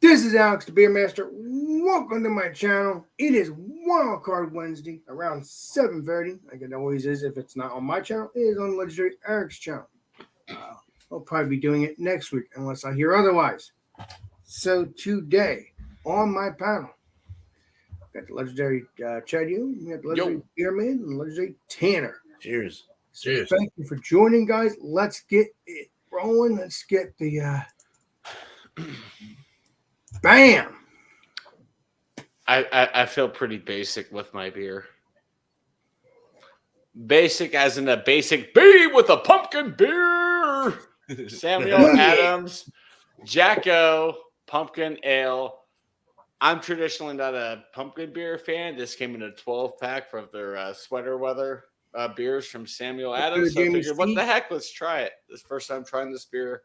This is Alex, the Beer Master. Welcome to my channel. It is WildCard Wednesday around 7:30, like it always is. If it's not on my channel, it is on Legendary Eric's channel. I'll probably be doing it next week unless I hear otherwise. So today on my panel, got the Legendary Chadu, we got the Legendary Beerman, and the Legendary Tanner. Cheers. So Cheers. thank you for joining, guys. Let's get it rolling. Let's get the bam. I feel pretty basic with my beer. Basic as in a basic B with a pumpkin beer. Samuel Adams, Jacko, pumpkin ale. I'm traditionally not a pumpkin beer fan. This came in a 12-pack from their sweater weather beers from Samuel Adams. So I figured, what the heck? Let's try it. This first time trying this beer.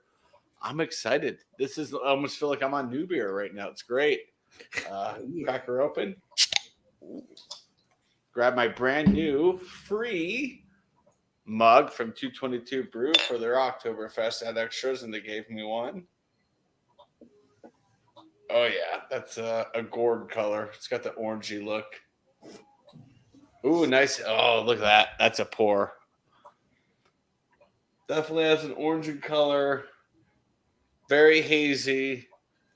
I'm excited. This is I almost feel like I'm on new beer right now. It's great. Crack her open. Grab my brand new free mug from 222 Brew for their Oktoberfest at Extras, and they gave me one. Oh yeah, that's a gourd color. It's got the orangey look. Ooh, nice. Oh, look at that. That's a pour. Definitely has an orangey color. Very hazy,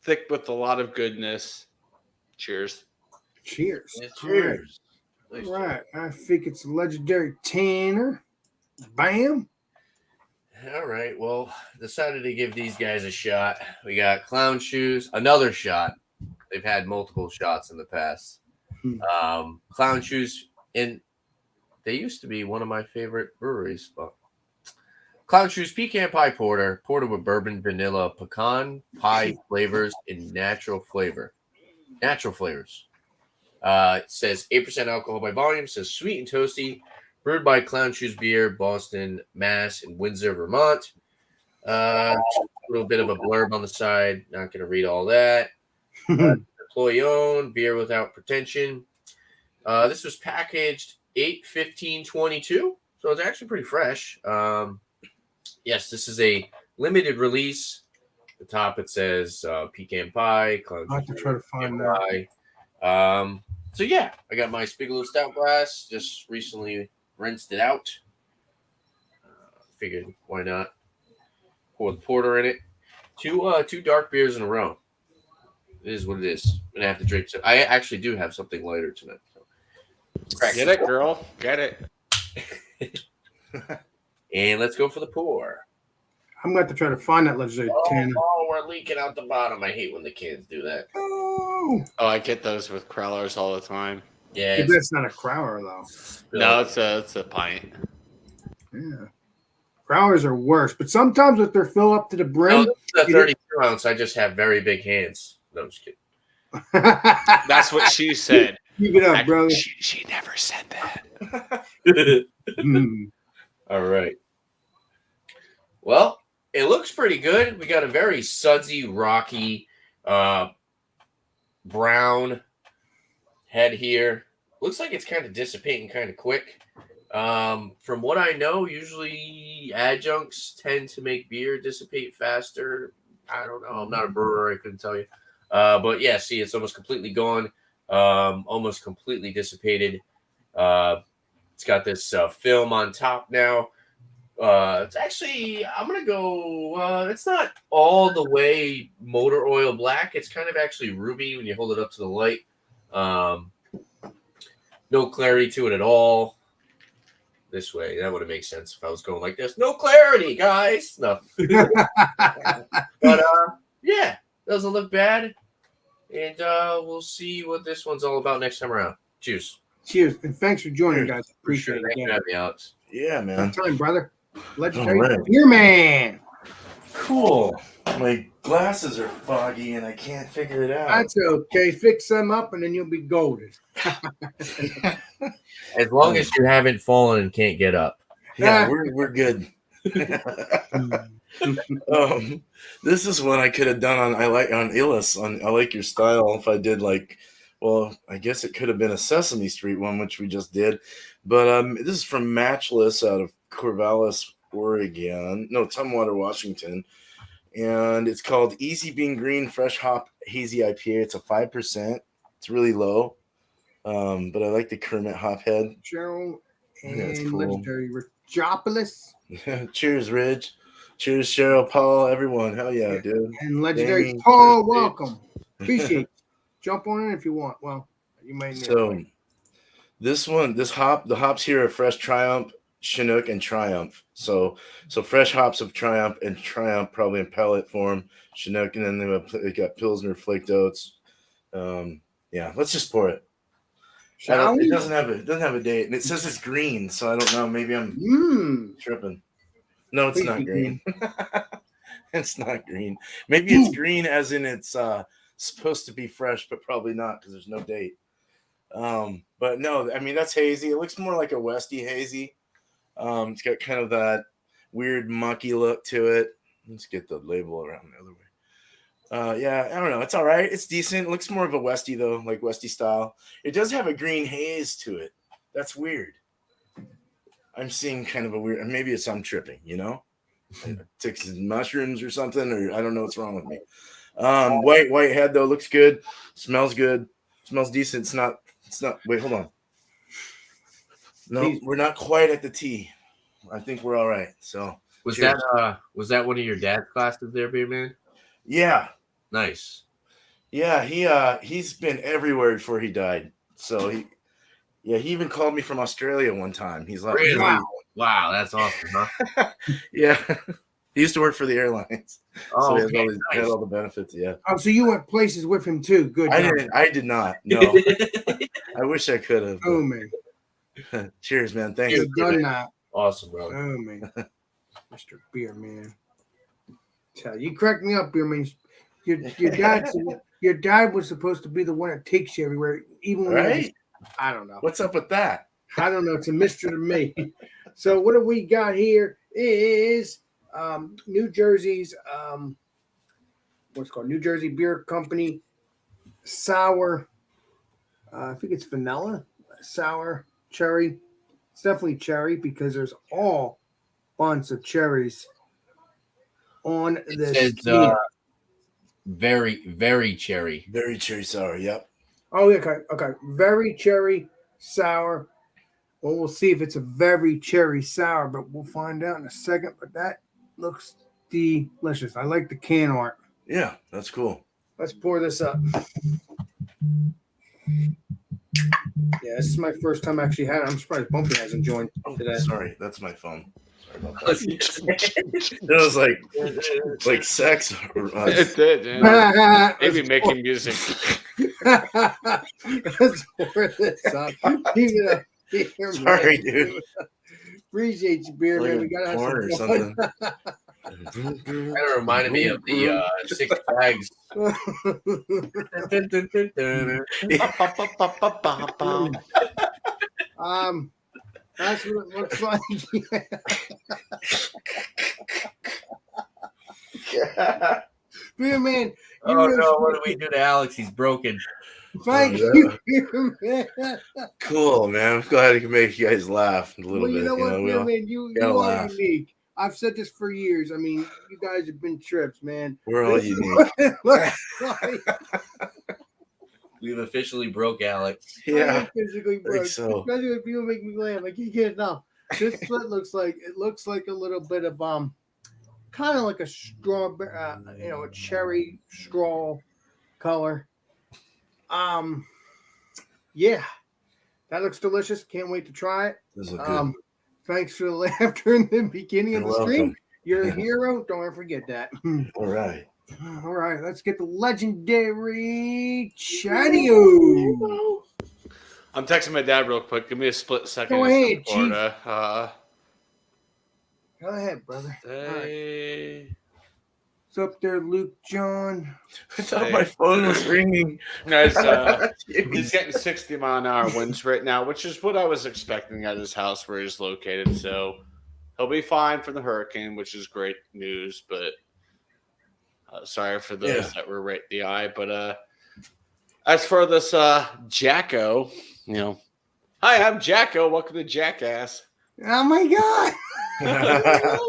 thick with a lot of goodness. Cheers. Cheers. Yeah, cheers. All right. I think it's Legendary Tanner. Bam. All right. Well, decided to give these guys a shot. We got Clown Shoes, another shot. They've had multiple shots in the past. Clown Shoes, and they used to be one of my favorite breweries. Clown Shoes Pecan Pie Porter, ported with bourbon, vanilla, pecan pie flavors, and natural flavors. It says 8% alcohol by volume. It says sweet and toasty. Brewed by Clown Shoes Beer, Boston, Mass, and Windsor, Vermont. A little bit of a blurb on the side. Not going to read all that. Employee owned, beer without pretension. This was packaged 8/15/22, so it's actually pretty fresh. Yes, this is a limited release. At the top it says Pecan Pie. Clown I have to try to find that. Pie. So yeah, I got my Spiegelau Stout glass. Just recently rinsed it out. Figured why not pour the porter in it. Two dark beers in a row. It is what it is. I'm gonna have to drink. I actually do have something lighter tonight. So. Get it, girl. Get it. And let's go for the pour. I'm going to have to try to find that Legendary Tanner. Oh, we're leaking out the bottom. I hate when the kids do that. Oh, I get those with crowlers all the time. Yeah. that's not a crowler, though. No, it's a pint. Yeah. Crowlers are worse, but sometimes if they're filled up to the brim. No, this is a 32 ounce. I just have very big hands. No, I'm just kidding. That's what she said. Keep it up, brother. She never said that. All right. Well, it looks pretty good. We got a very sudsy, rocky, brown head here. Looks like it's kind of dissipating kind of quick. From what I know, usually adjuncts tend to make beer dissipate faster. I don't know. I'm not a brewer. I couldn't tell you. But yeah, see, it's almost completely gone. Almost completely dissipated. It's got this film on top now. It's actually, I'm going to go, it's not all the way motor oil black. It's kind of actually ruby when you hold it up to the light. No clarity to it at all. This way, that would have made sense if I was going like this. No clarity, guys. No. But, yeah, doesn't look bad. And we'll see what this one's all about next time around. Cheers. Cheers. And thanks for joining, guys. Appreciate it. Thanks for having me, Alex. Yeah, man. Time, brother. Legendary Beer Man. Cool. My glasses are foggy and I can't figure it out. That's okay. Fix them up and then you'll be golden. As long as you haven't fallen and can't get up. Yeah, we're good. This is what I could have done on Illis on I Like Your Style if I did I guess it could have been a Sesame Street one, which we just did. But this is from Matchless out of Corvallis, Oregon. No, Tumwater, Washington. and it's called Easy Bean Green Fresh Hop Hazy IPA. It's a 5%. It's really low, but I like the Kermit hop head. Cheryl and Yeah, it's cool. legendary Richopolis. Cheers, Ridge. Cheers, Cheryl, Paul, everyone. Hell yeah, dude. And legendary Jamie, Paul, cheers, welcome. Appreciate it. Jump on in if you want. Well, you might need So the hops here are Fresh Triumph, Chinook, and Triumph. So fresh hops of Triumph and Triumph probably in pellet form, Chinook, and then they got Pilsner flaked oats. Yeah, let's just pour it. It doesn't have a date, and it says it's green, so I don't know. Maybe I'm tripping. No, it's not green. It's not green. Maybe it's green as in it's supposed to be fresh, but probably not because there's no date. But no, I mean that's hazy. It looks more like a Westy hazy. It's got kind of that weird mucky look to it. Let's get the label around the other way. Yeah, I don't know. It's all right. It's decent. It looks more of a Westy though, like Westy style. It does have a green haze to it. That's weird. I'm seeing kind of a weird. Maybe it's I'm tripping. You know, took some mushrooms or something, or I don't know what's wrong with me. White head though looks good. Smells good. Smells decent. It's not. Wait, hold on. No, we're not quite at the T. I think we're all right. So was that one of your dad's classes there, Beer Man? Yeah. Nice. Yeah, he's been everywhere before he died. So he even called me from Australia one time. He's like, really? Wow, that's awesome, huh? Yeah. He used to work for the airlines. Oh, so he had all the benefits, yeah. Oh, so you went places with him too. Good. I did not. No. I wish I could have. Oh man. Cheers, man. Thanks. You've done that. Awesome, bro. Oh man. Mr. Beer Man. Tell you cracked me up, Beer Man. Your dad was supposed to be the one that takes you everywhere, even when I don't know. What's up with that? I don't know. It's a mystery to me. So what do we got here is New Jersey's what's it called? New Jersey Beer Company sour. I think it's vanilla, sour, cherry. It's definitely cherry because there's all bunch of cherries on this. It says, very, very cherry. Very cherry sour, yep. Oh, okay. Very cherry sour. Well, we'll see if it's a very cherry sour, but we'll find out in a second. But that looks delicious. I like the can art. Yeah, that's cool. Let's pour this up. Yeah, this is my first time actually had it. I'm surprised Bumpy hasn't joined today. Sorry, that's my phone. Sorry about that. It was like sex. It did. Yeah. Maybe making music. Let's pour this up. Sorry, dude. Appreciate you, Beer Man. We gotta have porn or some fun. something. Kind of reminded me of the Six Flags. That's what it looks like. Beer Man. Oh no! What do we do to Alex? He's broken. Thank you, Beer Man. Cool, man. I'm glad I can make you guys laugh a little bit. You know what, Beer Man? You are laugh. unique. I've said this for years. I mean, you guys have been trips, man. We're all unique. We've officially broke Alex. Yeah, physically broke. so. Especially when people make me laugh. I can't get enough. This slit looks like a little bit of kind of like a strawberry, a cherry straw color. Yeah, that looks delicious. Can't wait to try it. This is good. Thanks for the laughter in the beginning of the stream. Welcome. You're a hero. Don't ever forget that. All right. All right, let's get the legendary Chatio. I'm texting my dad real quick. Give me a split second. Go ahead, Chief. Go ahead, brother. What's up there, Luke John? I thought my phone was ringing. Guys, he's getting 60-mile-an-hour winds right now, which is what I was expecting at his house where he's located. So he'll be fine from the hurricane, which is great news. But sorry for those that were right in the eye. But as for this Jacko, hi, I'm Jacko. Welcome to Jackass. Oh my God!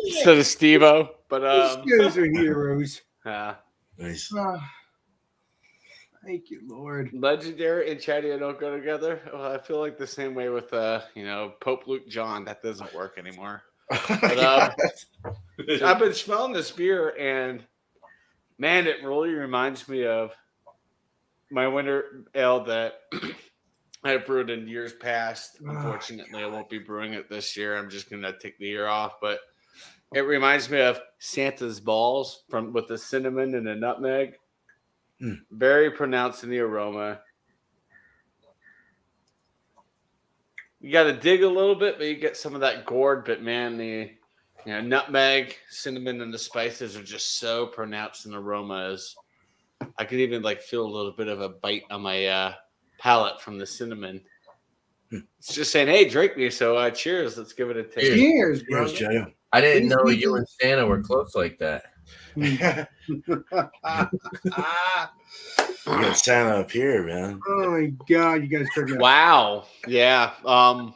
Instead of Steve-O. But These guys are heroes. Nice. Thank you, Lord. Legendary and Chatty don't go together. Well, I feel like the same way with Pope Luke John. That doesn't work anymore. But I've been smelling this beer, and man, it really reminds me of my winter ale that I had brewed in years past. Unfortunately, I won't be brewing it this year. I'm just gonna take the year off. But it reminds me of Santa's balls with the cinnamon and the nutmeg. Very pronounced in the aroma. You got to dig a little bit, but you get some of that gourd. But man, the nutmeg, cinnamon, and the spices are just so pronounced in aromas. I could even feel a little bit of a bite on my palate from the cinnamon. It's just saying, "Hey, drink me." So cheers. Let's give it a taste. Cheers, bro. Cheers, Jay. I didn't know you and Santa were close like that. You got Santa up here, man. Oh my God, you guys crack me up. Wow. Yeah. I'm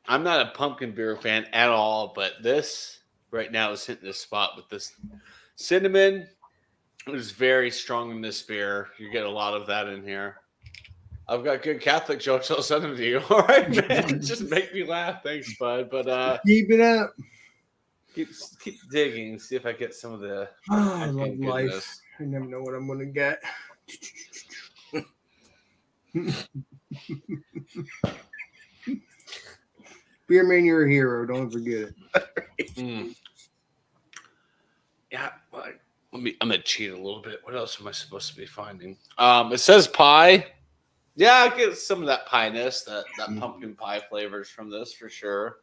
not a pumpkin beer fan at all, but this right now is hitting the spot with this cinnamon. It is very strong in this beer. You get a lot of that in here. I've got good Catholic jokes. I'll send them to you. All right, man. Just make me laugh. Thanks, bud. But keep it up. Keep digging. See if I get some of the. I love life. I never know what I'm gonna get. Beer man, you're a hero. Don't forget it. Yeah, I'm gonna cheat a little bit. What else am I supposed to be finding? It says pie. Yeah, I get some of that pie-ness, that pumpkin pie flavors from this for sure.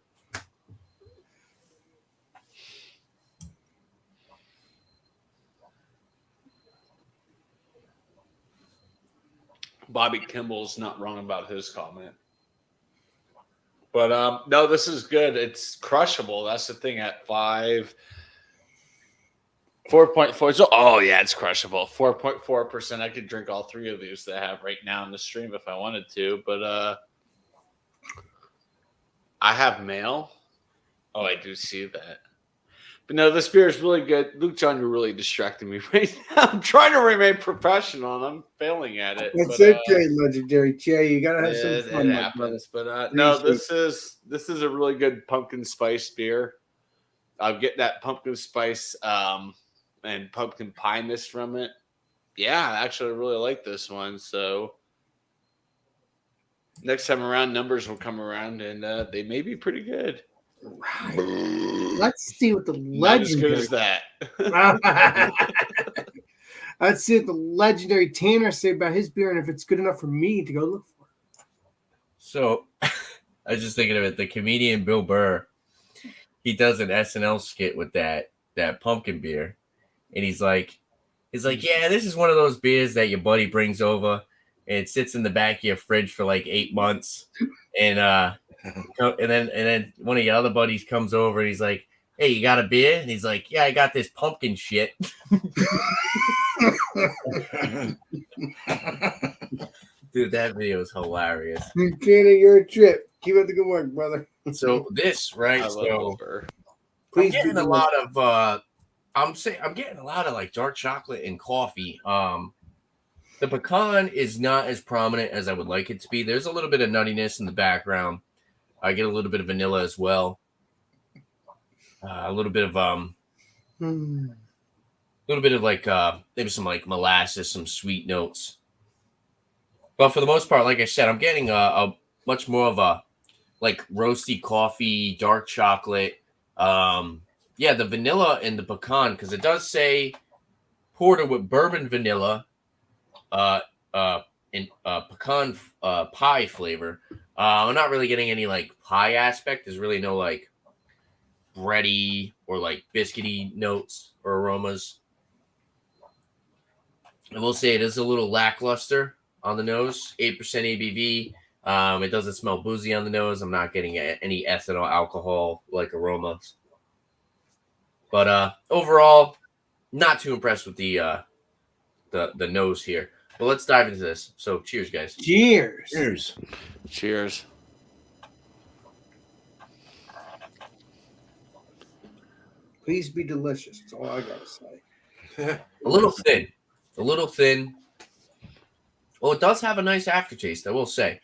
Bobby Kimball's not wrong about his comment. But no, this is good. It's crushable. That's the thing at 4.4. So, oh yeah, it's crushable. 4.4%. I could drink all three of these that I have right now in the stream if I wanted to. But I have mail. Oh, I do see that. But no, this beer is really good. Luke John, you're really distracting me right now. I'm trying to remain professional, and I'm failing at it. That's okay, legendary Jay. You gotta have some fun. It happens, but no, this is a really good pumpkin spice beer. I'll get that pumpkin spice and pumpkin pie-ness from it. Yeah, actually, I really like this one. So next time around, numbers will come around, and they may be pretty good. Right. Let's see what the Not as good legendary. as that. Let's see what the legendary Tanner say about his beer and if it's good enough for me to go look for. So I was just thinking of it. The comedian Bill Burr, he does an SNL skit with that pumpkin beer, and he's like, yeah, this is one of those beers that your buddy brings over, and it sits in the back of your fridge for like 8 months, and then one of your other buddies comes over and he's like, hey, you got a beer? And he's like, yeah, I got this pumpkin shit. Dude, that video is hilarious. Tanner, you're a trip. Keep up the good work, brother. So this, right? I love So Burr. I'm getting a lot of I'm getting a lot of like dark chocolate and coffee. The pecan is not as prominent as I would like it to be. There's a little bit of nuttiness in the background. I get a little bit of vanilla as well. A little bit of like maybe some like molasses, some sweet notes. But for the most part, like I said, I'm getting a much more of a like roasty coffee, dark chocolate. Yeah, the vanilla and the pecan, because it does say porter with bourbon vanilla, and pecan pie flavor. I'm not really getting any like pie aspect. There's really no like bready or like biscuity notes or aromas. I will say it is a little lackluster on the nose. 8% ABV. It doesn't smell boozy on the nose. I'm not getting any ethanol alcohol like aromas. But overall, not too impressed with the nose here. But let's dive into this. So cheers, guys. Cheers. Cheers. Please be delicious. That's all I gotta say. A little thin. A little thin. Well, it does have a nice aftertaste, I will say.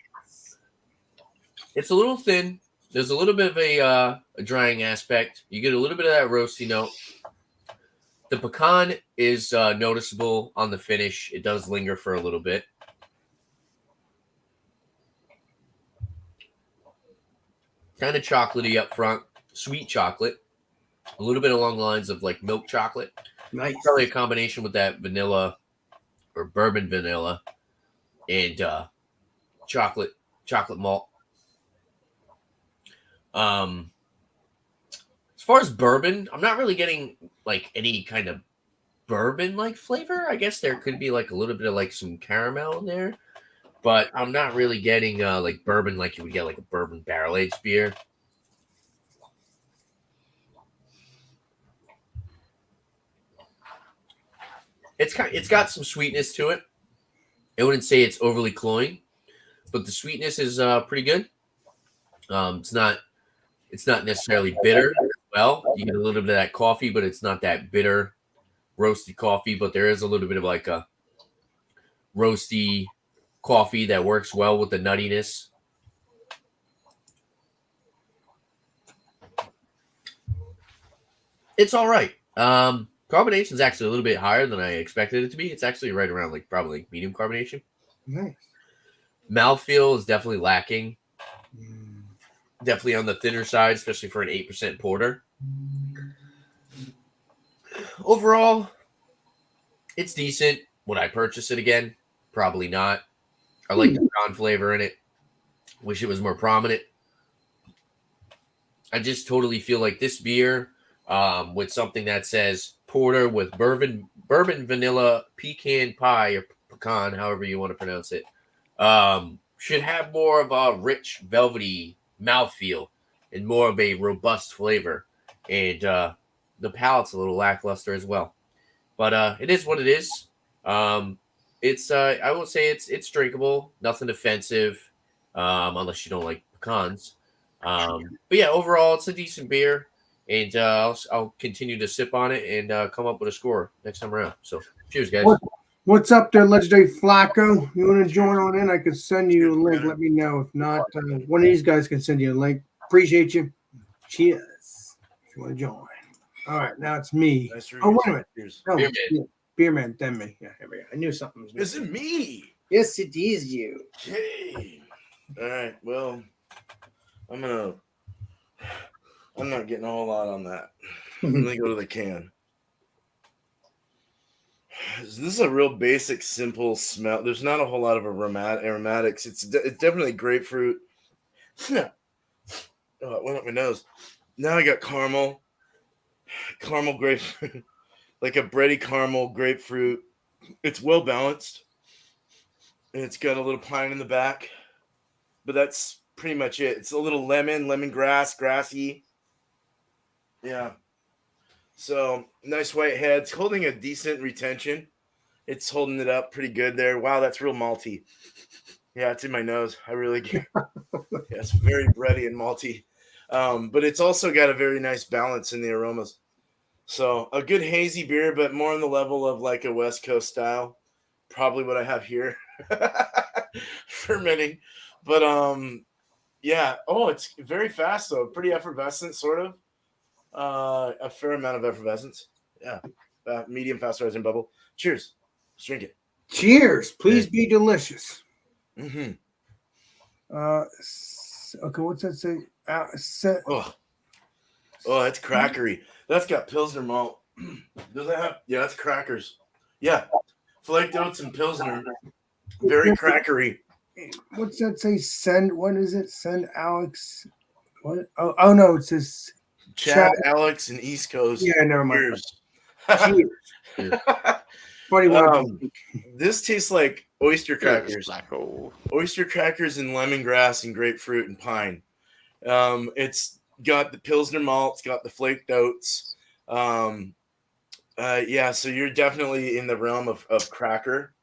It's a little thin. There's a little bit of a drying aspect. You get a little bit of that roasty note. The pecan is noticeable on the finish. It does linger for a little bit. Kind of chocolatey up front. Sweet chocolate. A little bit along the lines of like milk chocolate. Nice. Probably a combination with that vanilla or bourbon vanilla and chocolate malt. As far as bourbon, I'm not really getting like any kind of bourbon like flavor. I guess there could be like a little bit of like some caramel in there, but I'm not really getting like bourbon like you would get like a bourbon barrel aged beer. It's got some sweetness to it. I wouldn't say it's overly cloying, but the sweetness is pretty good. It's not necessarily bitter. Well, you get a little bit of that coffee, but it's not that bitter, roasty coffee. But there is a little bit of like a roasty coffee that works well with the nuttiness. It's all right. Carbonation is actually a little bit higher than I expected it to be. It's actually right around like probably medium carbonation. Nice. Mouthfeel is definitely lacking. Definitely on the thinner side, especially for an 8% porter. Overall, it's decent. Would I purchase it again? Probably not. I like the pecan flavor in it. Wish it was more prominent. I just totally feel like this beer, with something that says porter with bourbon vanilla pecan pie or pecan, however you want to pronounce it, should have more of a rich, velvety mouthfeel and more of a robust flavor. And the palate's a little lackluster as well. But it is what it is. It's I will say it's drinkable, nothing offensive, unless you don't like pecans. But yeah, overall it's a decent beer. And I'll continue to sip on it and come up with a score next time around. So, cheers, guys. What's up there, Legendary Flacco? You want to join on in? I could send you a link. Let me know. If not, one of these guys can send you a link. Appreciate you. Cheers. If you want to join. All right, now it's me. Nice Oh, wait a minute. Cheers. No, Beerman. Beerman, then me. Yeah, here we go. I knew something was Is missing. it me? Yes, it is you. Okay. All right. Well, I'm not getting a whole lot on that. Let me go to the can. This is a real basic, simple smell. There's not a whole lot of aromatics. It's definitely grapefruit. Oh, it went up my nose. Now I got caramel grapefruit, like a bready caramel grapefruit. It's well balanced, and it's got a little pine in the back, but that's pretty much it. It's a little lemongrass, grassy. Yeah. So nice white head. It's holding a decent retention. It's holding it up pretty good there. Wow, that's real malty. Yeah, it's in my nose. I really get. Yeah, it's very bready and malty. But it's also got a very nice balance in the aromas. So a good hazy beer, but more on the level of like a West Coast style. Probably what I have here. Fermenting. But yeah. Oh, it's very fast though. Pretty effervescent, sort of. A fair amount of effervescence. Yeah. Medium fast rising bubble. Cheers. Let's drink it. Cheers. Please be delicious. Mm-hmm. Okay, what's that say? Oh, that's crackery. That's got Pilsner malt. Does that have? Yeah, that's crackers. Yeah. Flaked oats and Pilsner. Very crackery. What's that say? What is it? Send Alex. What? Oh no, it says Chad, Alex, and East Coast. Yeah, never mind. Cheers. Cheers. Buddy, this tastes like oyster crackers. Oyster crackers and lemongrass and grapefruit and pine. It's got the Pilsner malt. It's got the flaked oats. Yeah, so you're definitely in the realm of cracker.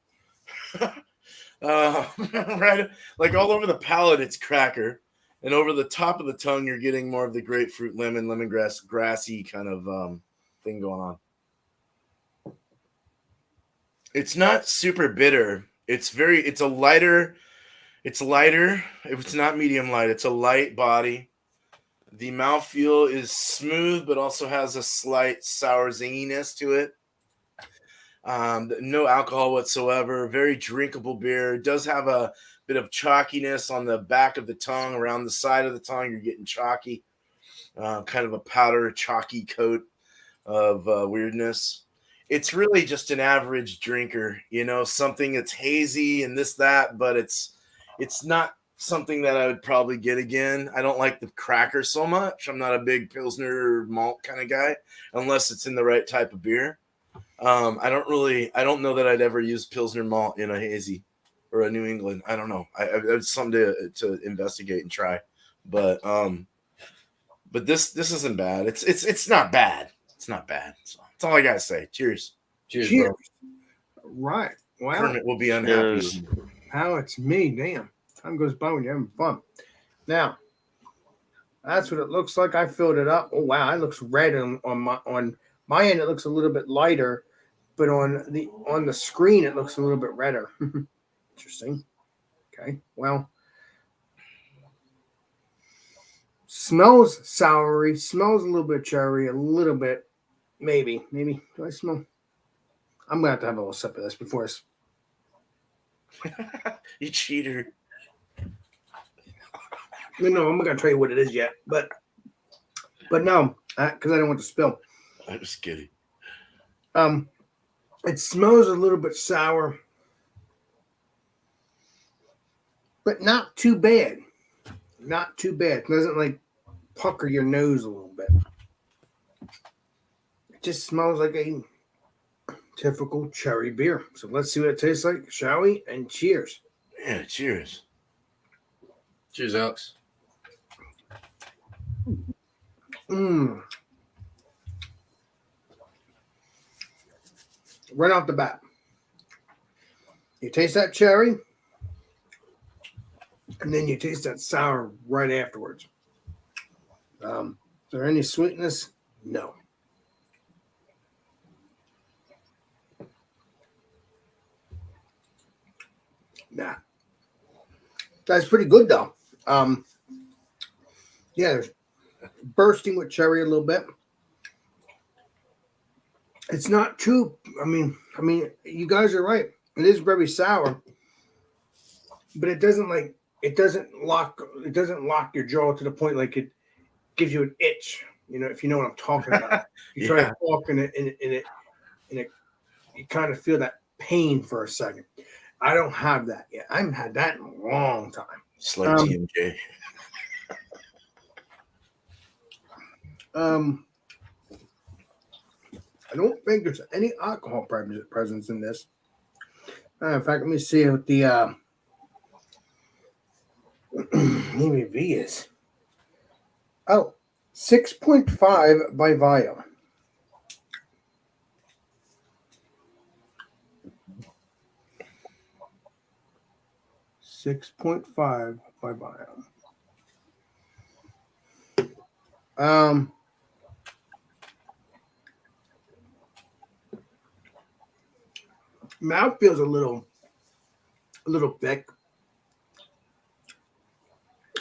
Right, like all over the palate, it's cracker, and over the top of the tongue, you're getting more of the grapefruit, lemongrass, grassy kind of thing going on. It's not super bitter. It's lighter. It's not medium light. It's a light body. The mouthfeel is smooth, but also has a slight sour zinginess to it. No alcohol whatsoever. Very drinkable beer. It does have a bit of chalkiness on the back of the tongue, around the side of the tongue. You're getting chalky, kind of a powder, chalky coat of weirdness. It's really just an average drinker, something that's hazy and this, that, but it's not something that I would probably get again. I don't like the cracker so much. I'm not a big Pilsner malt kind of guy, unless it's in the right type of beer. I don't know that I'd ever use Pilsner malt in a hazy or a New England. I don't know. It's something to investigate and try, but this isn't bad. It's not bad. It's not bad. So that's all I gotta say. Cheers. Cheers, Cheers. bro. Right. Wow. Kermit will be unhappy. Cheers. with me. How it's me. Damn. Time goes by when you're having fun. Now, that's what it looks like. I filled it up. Oh wow, it looks red on my end. It looks a little bit lighter, but on the screen it looks a little bit redder. Interesting. Okay. Well, smells soury. Smells a little bit cherry. A little bit. Maybe. Do I smell? I'm gonna have to have a little sip of this before it's. You cheater. No, I'm not gonna tell you what it is yet, but no, because I don't want to spill. I'm just kidding. It smells a little bit sour, but not too bad. Not too bad. It doesn't like pucker your nose a little bit. It just smells like a typical cherry beer. So let's see what it tastes like, shall we? And cheers. Yeah, cheers. Cheers, Alex. Right off the bat, you taste that cherry, and then you taste that sour right afterwards. Is there any sweetness? No. Nah. That's pretty good though. Yeah, there's bursting with cherry a little bit. It's not too. I mean, you guys are right. It is very sour, but it doesn't lock your jaw to the point like it gives you an itch. If you know what I'm talking about. You try to talk and it you kind of feel that pain for a second. I don't have that yet. I haven't had that in a long time. It's like TMJ. I don't think there's any alcohol presence in this. In fact, let me see what the ABV is. Oh, 6.5 by volume. .5 by volume. Mouth feels a little thick.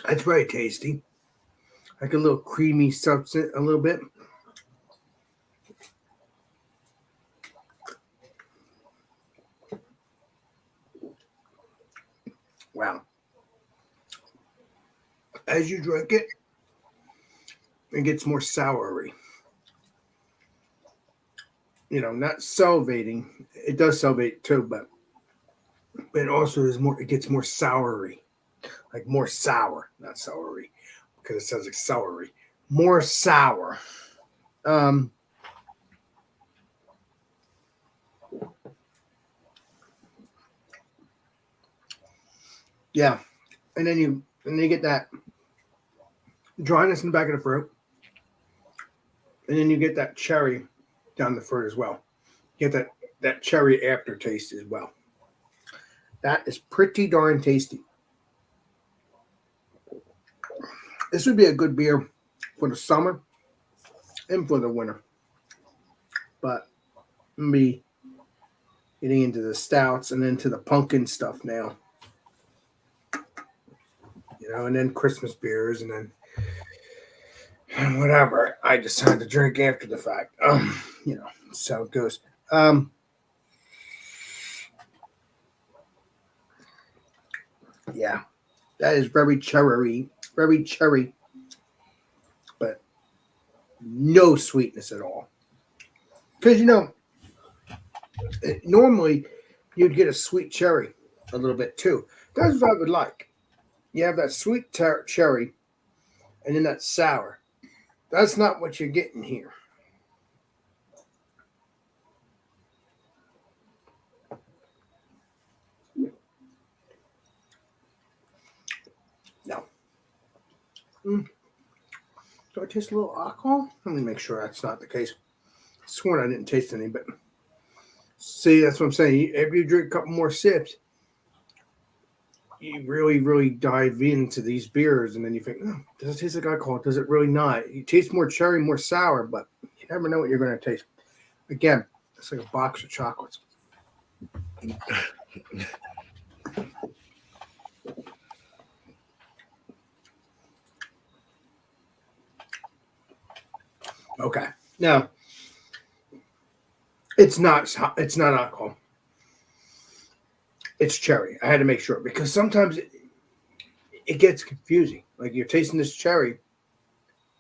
It's very tasty. Like a little creamy substance, a little bit. Wow. As you drink it, it gets more soury. Not salivating. It does salivate too, but it also is more. It gets more soury, like more sour, not soury, because it sounds like celery. More sour. Yeah, and then you get that dryness in the back of the throat, and then you get that cherry down the throat as well. You get that cherry aftertaste as well. That is pretty darn tasty. This would be a good beer for the summer and for the winter. But I'm gonna be getting into the stouts and into the pumpkin stuff now. And then Christmas beers, and then whatever I decide to drink after the fact. That's how it goes. Yeah, that is very cherry, but no sweetness at all. Because normally you'd get a sweet cherry a little bit too. That's what I would like. You have that sweet cherry, and then that sour. That's not what you're getting here. No. Do I taste a little alcohol? Let me make sure that's not the case. I sworn I didn't taste any, but see, that's what I'm saying. If you drink a couple more sips, you really, really dive into these beers, and then you think, oh, does it taste like alcohol? Does it really not? You taste more cherry, more sour, but you never know what you're going to taste. Again, it's like a box of chocolates. Okay. Now, it's not alcohol. It's cherry. I had to make sure because sometimes it gets confusing. Like you're tasting this cherry,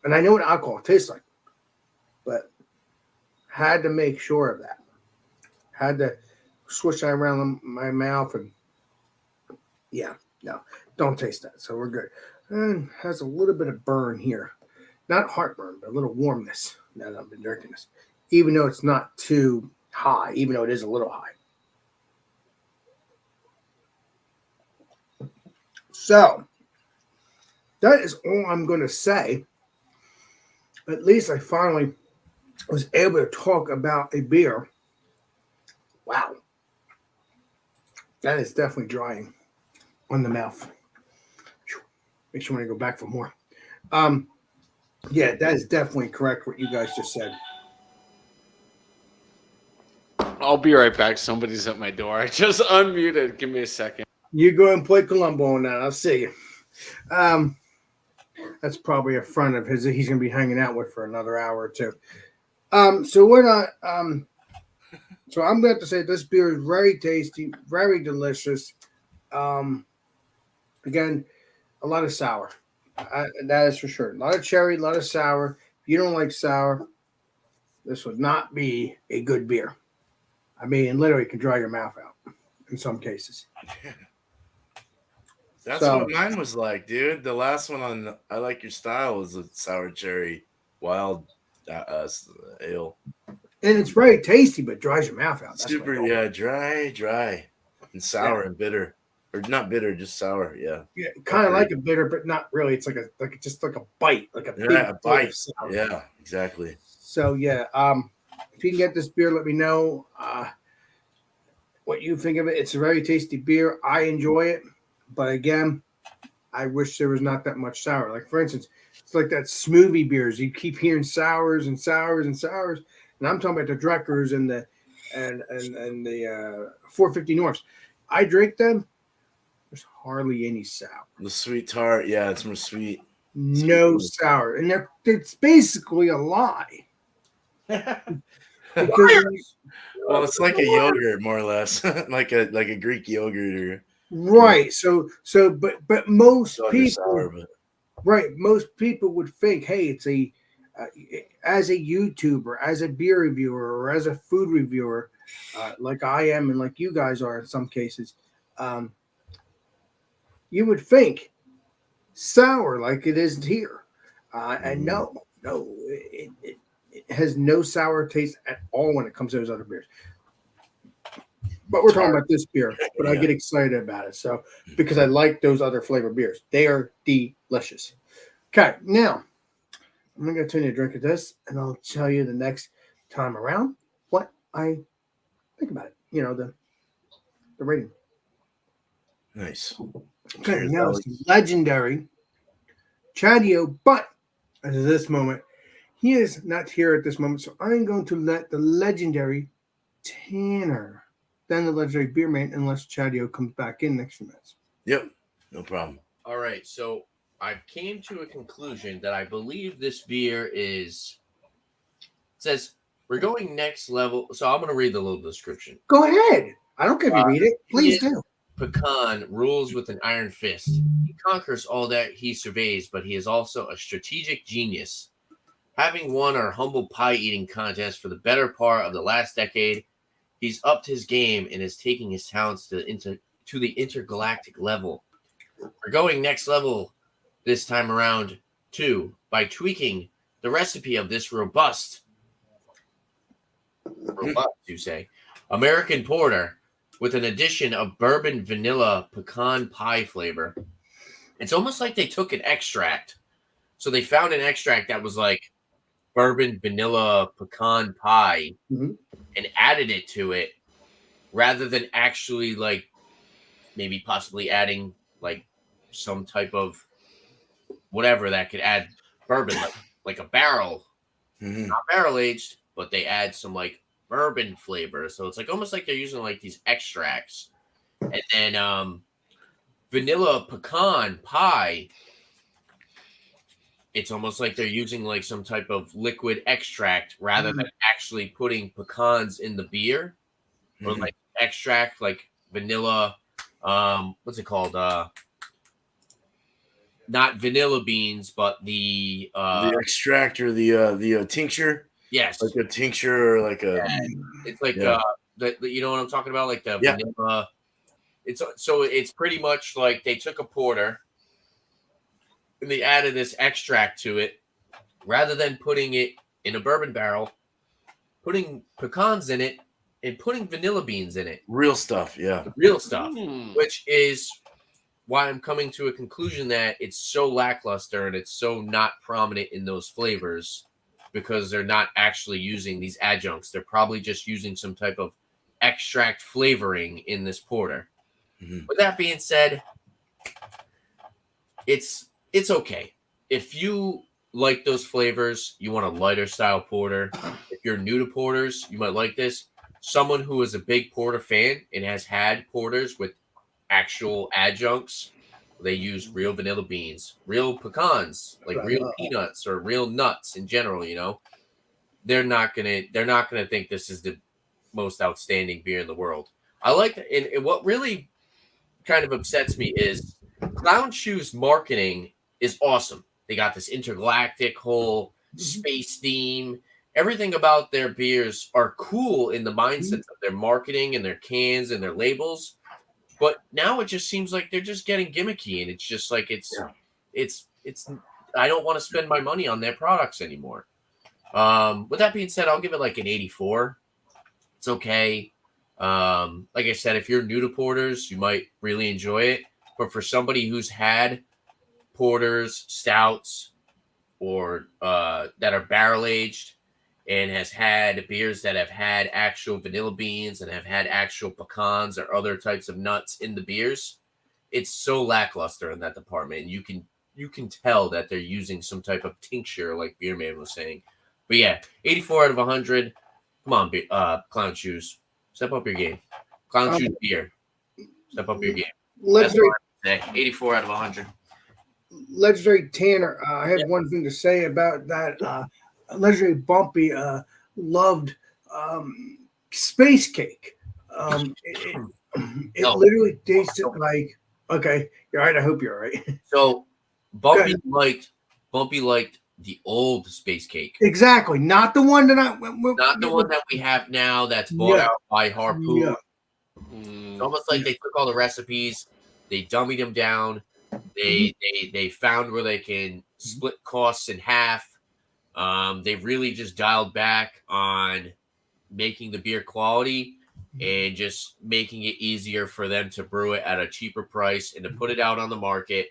and I know what alcohol tastes like, but had to make sure of that. Had to switch that around my mouth, and no, don't taste that. So we're good. And has a little bit of burn here, not heartburn, but a little warmness. Now that I've been drinking this, even though it's not too high, even though it is a little high. So that is all I'm going to say. At least I finally was able to talk about a beer. Wow. That is definitely drying on the mouth. Makes you want to go back for more. Yeah, that is definitely correct what you guys just said. I'll be right back. Somebody's at my door. I just unmuted. Give me a second. You go and play Columbo on that. I'll see you. That's probably a friend of his that he's going to be hanging out with for another hour or two. So we're not. So I'm going to have to say this beer is very tasty, very delicious. Again, a lot of sour. That is for sure. A lot of cherry, a lot of sour. If you don't like sour, this would not be a good beer. I mean, literally, it can dry your mouth out in some cases. That's what mine was like, dude. The last one on I Like Your Style was a sour cherry wild ale. And it's very tasty, but dries your mouth out. That's super, dry, and sour and bitter. Or not bitter, just sour, yeah. Yeah, kind of like a bitter, but not really. It's just like a bite, like a big bite. Yeah, exactly. So yeah, if you can get this beer, let me know what you think of it. It's a very tasty beer. I enjoy it, but again, I wish there was not that much sour. Like for instance, it's like that smoothie beers. You keep hearing sours and sours and sours, and I'm talking about the Dreckers and the 450 Norths. I drink them. There's hardly any sour. The sweet tart, yeah, it's more sweet. No sour, and it's basically a lie. Because, well, it's like a yogurt, more or less, like a Greek yogurt, right? So, but most people, sour, but. Right? Most people would think, hey, it's a as a YouTuber, as a beer reviewer, or as a food reviewer, like I am, and like you guys are in some cases. You would think sour like it is here. And no, it has no sour taste at all when it comes to those other beers. But we're talking about this beer, but I get excited about it. So because I like those other flavor beers. They are delicious. Okay, now I'm going to continue to drink of this, and I'll tell you the next time around what I think about it. The rating. Nice. Okay, now it's legendary Chadio, but at this moment, He is not here at this moment, so I'm going to let the legendary Tanner, then the legendary Beer Man, unless Chadio comes back in next few minutes. Yep, no problem. All right, so I came to a conclusion that I believe this beer is. It says we're going next level. So I'm going to read the little description. Go ahead. I don't care if you read it. Please do. Pecan rules with an iron fist. He conquers all that he surveys, but he is also a strategic genius. Having won our humble pie eating contest for the better part of the last decade, he's upped his game and is taking his talents to the intergalactic level. We're going next level this time around too by tweaking the recipe of this robust, you say, American porter with an addition of bourbon vanilla pecan pie flavor. It's almost like they took an extract. So they found an extract that was like bourbon vanilla pecan pie and added it to it rather than actually like maybe possibly adding like some type of whatever that could add bourbon, like a barrel, not barrel aged, but they add some like bourbon flavor. So it's like almost like they're using like these extracts. And then vanilla pecan pie, it's almost like they're using like some type of liquid extract rather than actually putting pecans in the beer or like extract like vanilla. What's it called? Not vanilla beans, but the extract or the tincture. Yes, like a tincture or like a. It's like the you know what I'm talking about, like the vanilla. It's pretty much like they took a porter and they added this extract to it rather than putting it in a bourbon barrel, putting pecans in it and putting vanilla beans in it. Real stuff, real stuff, which is why I'm coming to a conclusion that it's so lackluster and it's so not prominent in those flavors because they're not actually using these adjuncts. They're probably just using some type of extract flavoring in this porter. With that being said, it's okay. If you like those flavors, you want a lighter style porter. If you're new to porters, you might like this. Someone who is a big porter fan and has had porters with actual adjuncts, they use real vanilla beans, real pecans, like real peanuts or real nuts in general, you know. They're not gonna think this is the most outstanding beer in the world. I like that, and what really kind of upsets me is Clown Shoe's marketing is awesome. They got this intergalactic whole space theme. Everything about their beers are cool in the mindset of their marketing and their cans and their labels. But now it just seems like they're just getting gimmicky, and it's just like it's I don't want to spend my money on their products anymore. With that being said, I'll give it like an 84. It's okay. Like I said, if you're new to porters, you might really enjoy it. But for somebody who's had porters, stouts, or that are barrel aged and has had beers that have had actual vanilla beans and have had actual pecans or other types of nuts in the beers, it's so lackluster in that department. And you can tell that they're using some type of tincture, like Beer Man was saying. But yeah, 84 out of 100. Come on, Clown Shoes. Step up your game. Clown Shoes beer. Step up your game. Legendary, 84 out of 100. Legendary Tanner, I have one thing to say about that. Legendary Bumpy loved space cake. It literally tasted like, okay, you're right. I hope you're right. So Bumpy liked the old space cake. Exactly. Not the one that one that we have now that's bought out by Harpoon. Yeah. It's almost like they took all the recipes, they dummied them down, they found where they can split costs in half. They really just dialed back on making the beer quality and just making it easier for them to brew it at a cheaper price and to put it out on the market.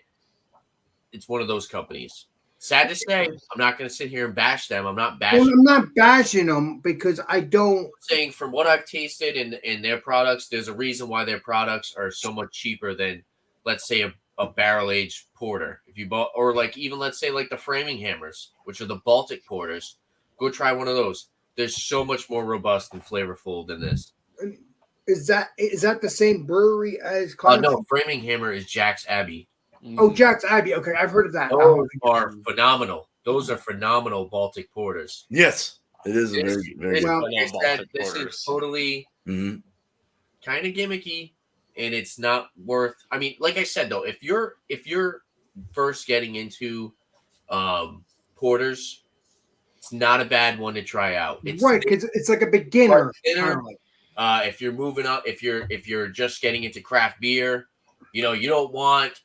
It's one of those companies. Sad to say, I'm not going to sit here and bash them. I'm not bashing. Well, I'm not bashing them because I don't. I'm saying from what I've tasted in their products, there's a reason why their products are so much cheaper than, let's say, a barrel aged porter. If you bought, or like even let's say like the Framing Hammers, which are the Baltic porters, Go try one of those. They're so much more robust and flavorful than this. Is that the same brewery as Clown? No, Framing Hammer is Jack's Abbey. Oh, Jack's Abbey. Okay, I've heard of that. Those are phenomenal. Those are phenomenal Baltic porters. Yes, it is a very, very Well, good. This is totally kind of gimmicky, and it's not worth. I mean, like I said though, if you're first getting into porters, it's not a bad one to try out. It's right, because it's like a beginner. If you're moving up, if you're just getting into craft beer, you don't want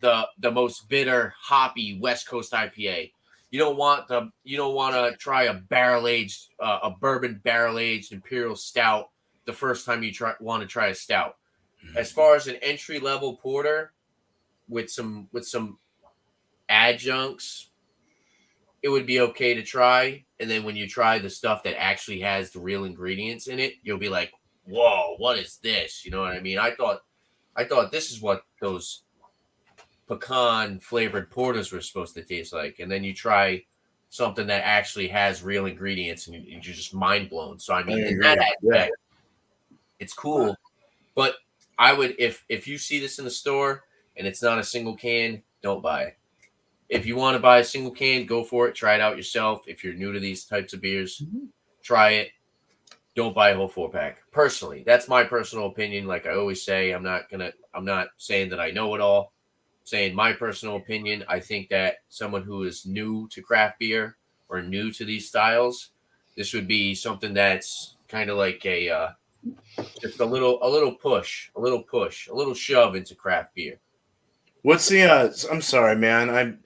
the most bitter, hoppy West Coast IPA. You don't want to try a bourbon barrel aged imperial stout the first time you want to try a stout. As far as an entry level porter with some adjuncts, it would be okay to try. And then when you try the stuff that actually has the real ingredients in it, you'll be like, whoa, what is this? You know what I mean? I thought this is what those pecan flavored porters were supposed to taste like. And then you try something that actually has real ingredients and you're just mind blown. So I mean, in that aspect, it's cool. But I would, if you see this in the store and it's not a single can, don't buy it. If you want to buy a single can, go for it. Try it out yourself. If you're new to these types of beers, try it. Don't buy a whole 4-pack. Personally, that's my personal opinion. Like I always say, I'm not saying that I know it all. I'm saying my personal opinion. I think that someone who is new to craft beer or new to these styles, this would be something that's kind of like just a little push, a little shove into craft beer. What's the? I'm sorry, man. I'm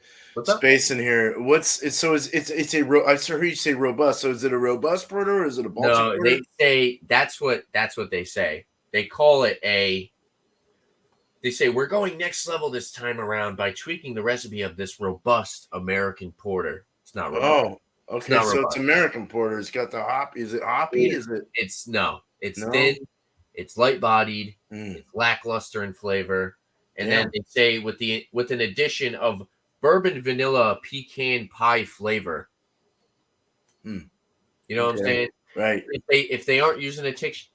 spacing here. It's a. I heard you say robust. So is it a robust porter or is it a Baltic porter? No, they say that's what they say. They call it a. They say we're going next level this time around by tweaking the recipe of this robust American porter. It's not robust. Oh, okay. It's American porter. It's got the hop. Is it hoppy? Is it? It's thin. It's light bodied. It's lackluster in flavor. And then they say with an addition of bourbon vanilla pecan pie flavor. You know what I'm saying? Right. If they aren't using a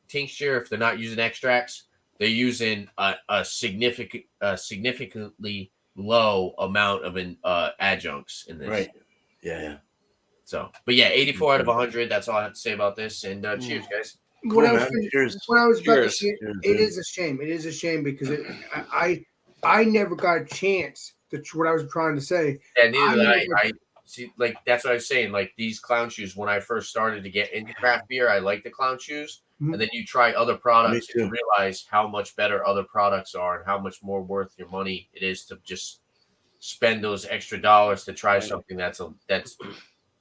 tincture, if they're not using extracts, they're using a significantly low amount of adjuncts in this. Right. Yeah. So, but yeah, 84 out of 100. That's all I have to say about this. And cheers, guys. What I was about to say, it is a shame. It is a shame because I never got a chance to what I was trying to say. Yeah, neither did I see, like that's what I was saying. Like these clown shoes, when I first started to get into craft beer, I liked the clown shoes. And then you try other products and realize how much better other products are and how much more worth your money it is to just spend those extra dollars to try something that's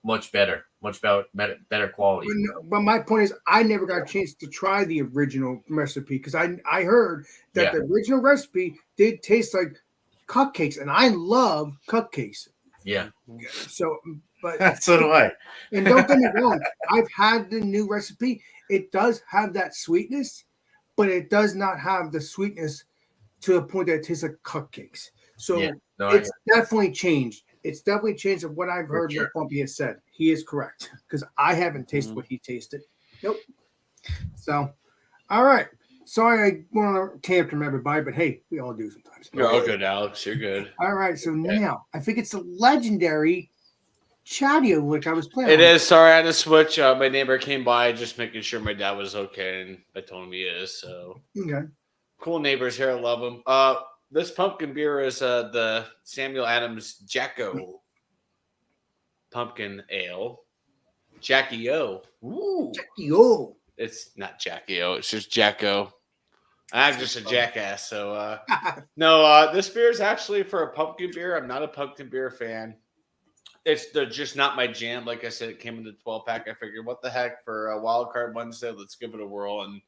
much better quality. But my point is, I never got a chance to try the original recipe because I heard that the original recipe did taste like cupcakes, and I love cupcakes. Yeah. So, but so do I. And don't get me wrong, I've had the new recipe. It does have that sweetness, but it does not have the sweetness to the point that it tastes like cupcakes. So it's definitely changed. It's definitely changed of what I've heard what Bumpy has said. He is correct because I haven't tasted what he tasted. Nope. So, all right. Sorry I want to camp from everybody, but hey, we all do sometimes. You're all good, Alex. You're good. All right. So now I think it's the legendary Chadio, which I was playing. It is. Sorry, I had to switch. My neighbor came by just making sure my dad was okay, and I told him he is. So cool neighbors here. I love them. This pumpkin beer is the Samuel Adams Jacko Pumpkin Ale. Jackie O. Ooh, Jackie O. It's not Jackie O. It's just Jacko. I'm just a jackass. So no, this beer is actually for a pumpkin beer. I'm not a pumpkin beer fan. They're just not my jam. Like I said, it came in the 12-pack. I figured, what the heck, for a WildCard Wednesday, let's give it a whirl. And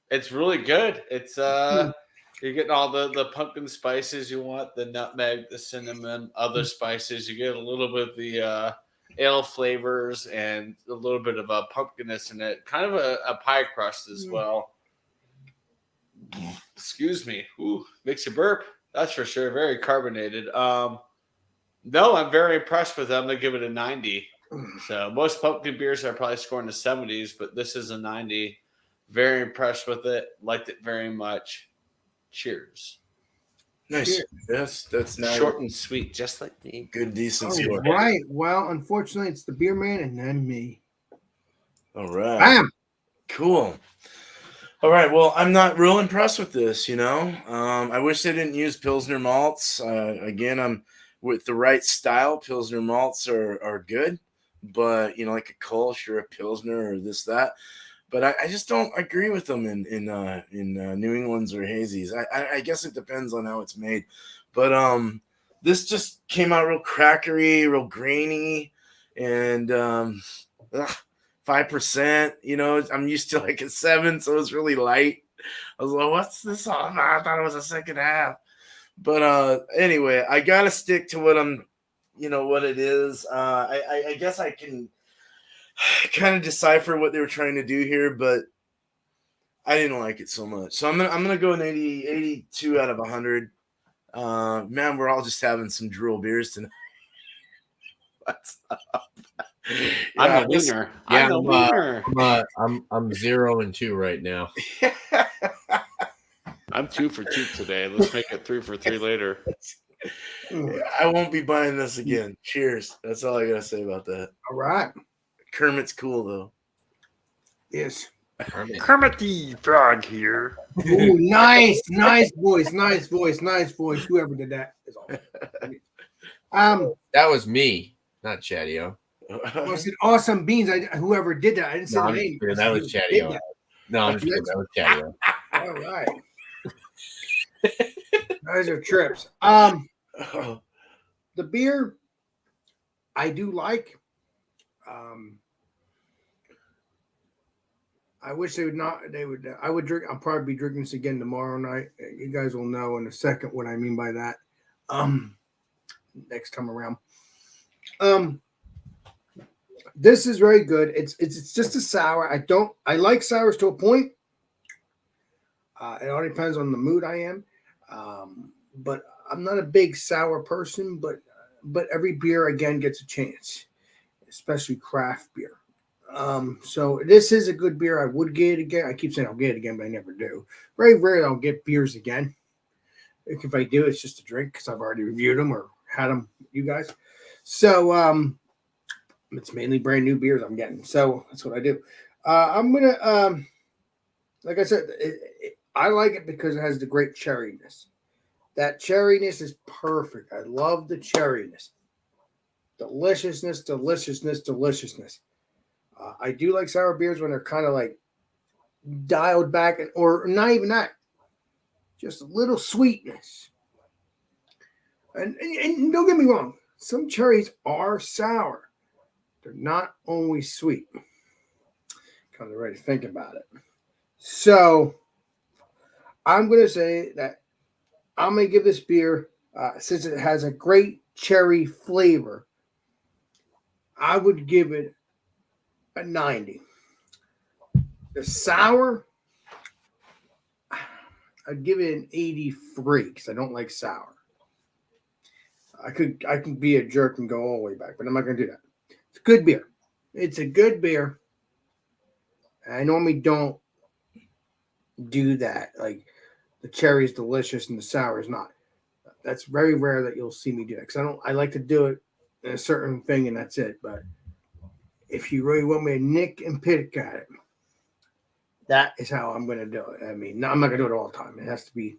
it's really good. It's you're getting all the pumpkin spices you want, the nutmeg, the cinnamon, other spices. You get a little bit of the ale flavors and a little bit of a pumpkinness in it. Kind of a pie crust as well. Excuse me. Ooh, makes you burp. That's for sure. Very carbonated. No, I'm very impressed with them. They give it a 90. So most pumpkin beers are probably scoring the 70s, but this is a 90. Very impressed with it. Liked it very much. Cheers. Nice. Cheers. That's nice. Short and sweet, just like me. Good, decent All score. right. Well, unfortunately, it's the beer man and then me. All right. Bam. Cool. All right. Well, I'm not real impressed with this, you know. I wish they didn't use Pilsner malts. Again, I'm with the right style. Pilsner malts are good, but you know, like a Kolsch or a Pilsner or this, that. But I just don't agree with them in New England's or hazies. I guess it depends on how it's made. But this just came out real crackery, real grainy, and 5%. You know, I'm used to like a 7, so it's really light. I was like, what's this all about? I thought it was a second half. But anyway, I gotta stick to what what it is. I guess I can kind of decipher what they were trying to do here, but I didn't like it so much. So I'm gonna go an 82 out of 100. Man, we're all just having some drool beers tonight. What's up? I'm a winner. Yeah, I'm a winner. I'm 0 and 2 right now. I'm 2 for 2 today. Let's make it 3 for 3 later. I won't be buying this again. Cheers. That's all I gotta say about that. All right. Kermit's cool though. Yes. Kermit the Frog here. Ooh, nice voice. Whoever did that is awesome. That was me, not Chatio. I said awesome beans. Whoever did that, I didn't say No, the I'm name. kidding. That was Chatio. No, I'm just kidding. That was Chatio. All right. Those are trips. The beer I do like. I wish they would not. They would. I would drink. I'll probably be drinking this again tomorrow night. You guys will know in a second what I mean by that. Next time around. This is very good. It's just a sour. I like sours to a point. It all depends on the mood I am. But I'm not a big sour person, but every beer again gets a chance, especially craft beer. So this is a good beer. I would get it again. I keep saying I'll get it again, but I never do. Very rarely I'll get beers again. If I do, it's just a drink because I've already reviewed them or had them, you guys. So it's mainly brand new beers I'm getting. So that's what I do. I'm gonna like I said, I like it because it has the great cherryness. That cherryness is perfect. I love the cherryness. Deliciousness. I do like sour beers when they're kind of like dialed back, or not even that, just a little sweetness. And don't get me wrong, some cherries are sour. They're not always sweet. Kind of ready to think about it. So I'm going to say that I'm going to give this beer, since it has a great cherry flavor, I would give it a 90. The sour, I'd give it an 83 because I don't like sour. I could be a jerk and go all the way back, but I'm not going to do that. It's a good beer. It's a good beer. I normally don't do that. Like the cherry is delicious and the sour is not. That's very rare that you'll see me do that because I like to do it in a certain thing and that's it. But if you really want me to nick and pick at it, that is how I'm going to do it. I mean, I'm not going to do it all the time. It has to be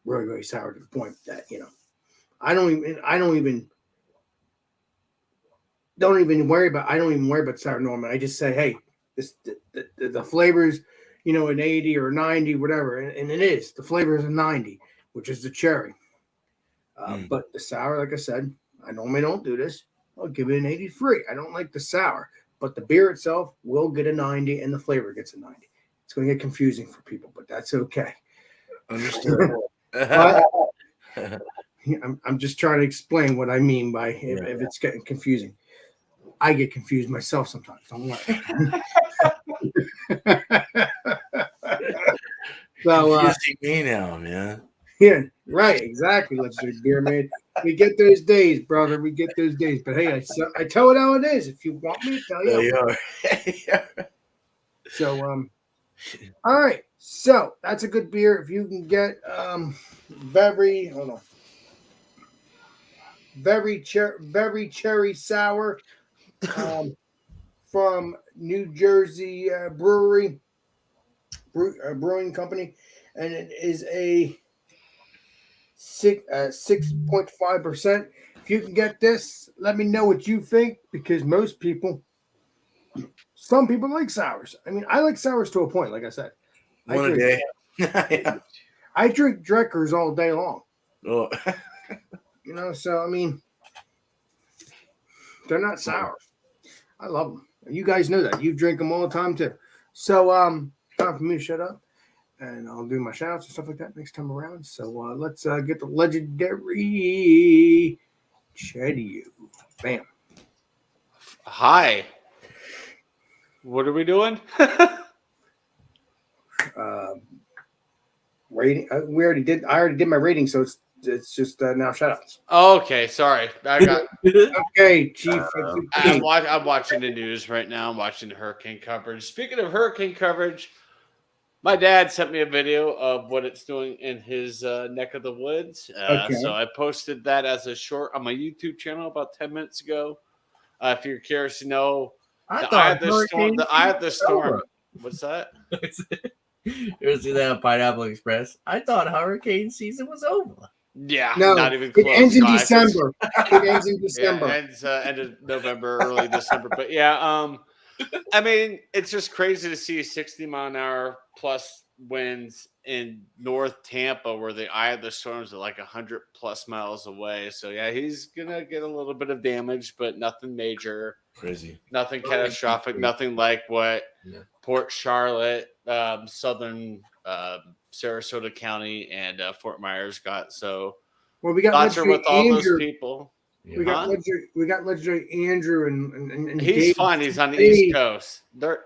really, really sour to the point that, I don't even worry about sour normally. I just say, hey, the flavors, an 80 or 90, whatever. And it is. The flavor is a 90, which is the cherry. But the sour, like I said, I normally don't do this. I'll give it an 83. I don't like the sour. But the beer itself will get a 90 and the flavor gets a 90. It's going to get confusing for people, but that's okay. Understood. I'm just trying to explain what I mean by if it's getting confusing. I get confused myself sometimes. Don't worry. So you see me now, man. yeah, right, exactly. Let's do beer made. We get those days, brother. We get those days. But hey, I tell it how it is. If you want me to tell There you. you are. So all right. So that's a good beer. If you can get very cherry sour from New Jersey brewing company, and it is a 6.5%. If you can get this, let me know what you think, because some people like sours. I mean, I like sours to a point. Like I said, One a day. Yeah. I drink Dreckers all day long. Oh. So I mean, they're not sour. I love them. You guys know that. You drink them all the time too. So time for me to shut up, and I'll do my shout outs and stuff like that next time around. So let's get the legendary Chedio. Bam. Hi. What are we doing? Rating. I already did my rating, so it's just now shout outs. Okay, sorry. I got. Okay, Chief. I'm watching the news right now. I'm watching the hurricane coverage. Speaking of hurricane coverage, my dad sent me a video of what it's doing in his neck of the woods. Okay. So I posted that as a short on my YouTube channel about 10 minutes ago. If you're curious to know, the eye of the storm. What's that? You ever see that on Pineapple Express? I thought hurricane season was over. Yeah, No, not even close. It ends in guys. December. It ends in December. Yeah, it ends end of November, early December. But yeah, I mean, it's just crazy to see 60-mile-an-hour plus winds in North Tampa, where the eye of the storms are like 100+ miles away. So yeah, he's gonna get a little bit of damage, but nothing major. Crazy. Nothing catastrophic. Nothing like what Port Charlotte, southern Sarasota County, and Fort Myers got. So well, we got thoughts are with all Andrew. those people. We got legendary Andrew and he's Dave fine. He's on the TV. East Coast.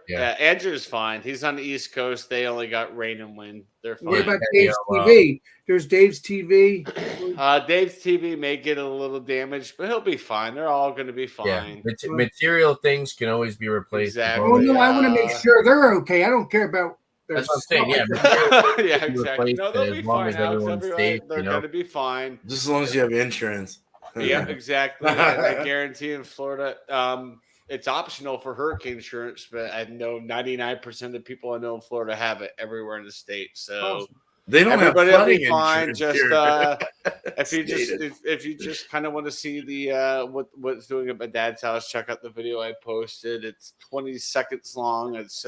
Andrew's fine. He's on the East Coast. They only got rain and wind. They're fine. What about Dave's TV? There's Dave's TV. Dave's TV may get a little damaged, but he'll be fine. They're all going to be fine. Yeah. Material things can always be replaced. Exactly. Oh no, I want to make sure they're okay. I don't care about. That's what I'm saying. Yeah, yeah, exactly. No, they'll be fine. Alex. Safe, they're going to be fine. Just as long as you have insurance. Yeah, exactly. And I guarantee in Florida, it's optional for hurricane insurance, but I know 99% of people I know in Florida have it everywhere in the state. So they don't everybody have will be flooding fine. insurance Just if you just kind of want to see the what's doing at my dad's house, check out the video I posted. It's 20 seconds long. It's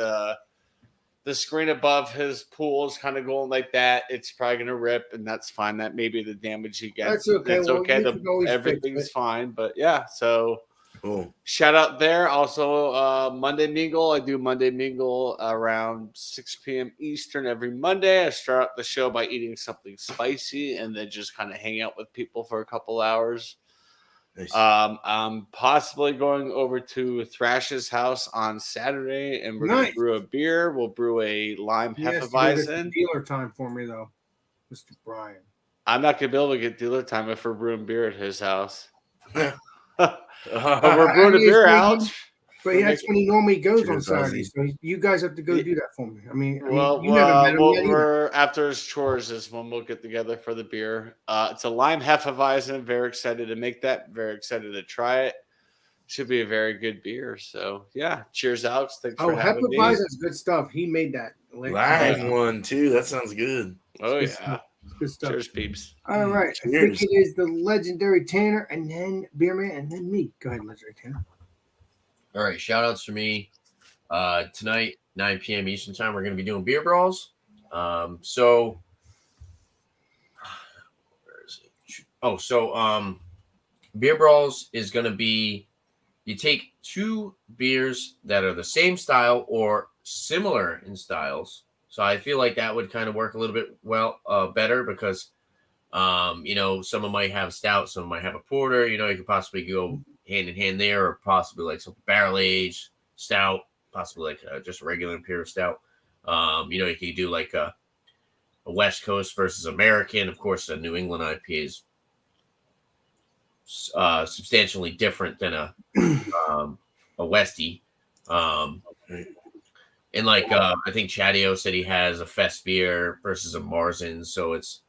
the screen above his pool is kind of going like that. It's probably going to rip, and that's fine. That may be the damage he gets. That's okay. It's okay. Everything's fine. But yeah, so cool. Shout out there. Also, Monday Mingle. I do Monday Mingle around 6 p.m. Eastern every Monday. I start out the show by eating something spicy and then just kind of hang out with people for a couple hours. Nice. I'm possibly going over to Thrash's house on Saturday, and we're going to brew a beer. We'll brew a lime Hefeweizen. Dealer time for me, though, Mr. Brian. I'm not going to be able to get dealer time if we're brewing beer at his house. But we're brewing a beer out. But that's when he normally goes on Saturdays. So you guys have to go do that for me. I mean, you never met him yet either. After his chores is when we'll get together for the beer. It's a lime Hefeweizen. Very excited to make that. Very excited to try it. Should be a very good beer. So yeah, cheers, Alex. Thanks for having me. Hefeweizen's good stuff. He made that. Lime one too. That sounds good. Oh yeah. Good stuff. Cheers, peeps. All right. I think it is the legendary Tanner, and then Beerman, and then me. Go ahead, legendary Tanner. All right, shout outs for me. Tonight, 9 p.m. Eastern time, we're going to be doing beer brawls. Where is it? Beer brawls is going to be, you take two beers that are the same style or similar in styles. So I feel like that would kind of work a little bit better because, some might have stout, some might have a porter. You could possibly go hand in hand there, or possibly like some barrel aged stout, possibly like just a regular imperial stout. You could do like a West Coast versus American. Of course, a New England IPA is substantially different than a Westie. And like I think Chadio said he has a Fest beer versus a Marzen, so it's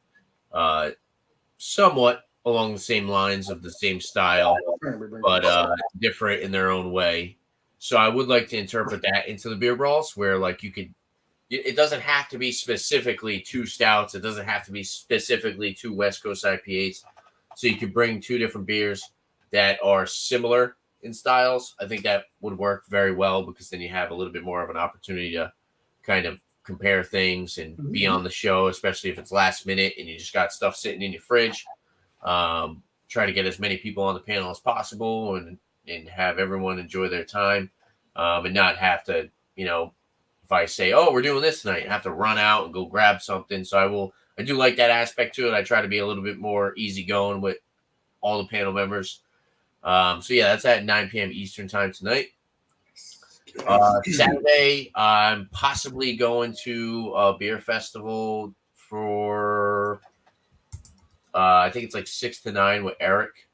somewhat along the same lines of the same style, but different in their own way. So I would like to interpret that into the beer brawls, where like you could. It doesn't have to be specifically 2 stouts. It doesn't have to be specifically 2 West Coast IPAs. So you could bring 2 different beers that are similar in styles. I think that would work very well because then you have a little bit more of an opportunity to kind of compare things and be on the show, especially if it's last minute and you just got stuff sitting in your fridge. Try to get as many people on the panel as possible and have everyone enjoy their time and not have to, if I say, oh, we're doing this tonight, I have to run out and go grab something. So I do like that aspect to it. I try to be a little bit more easygoing with all the panel members. So yeah, that's at 9 p.m. Eastern time tonight. Saturday, I'm possibly going to a beer festival for, I think it's like 6 to 9 with Eric.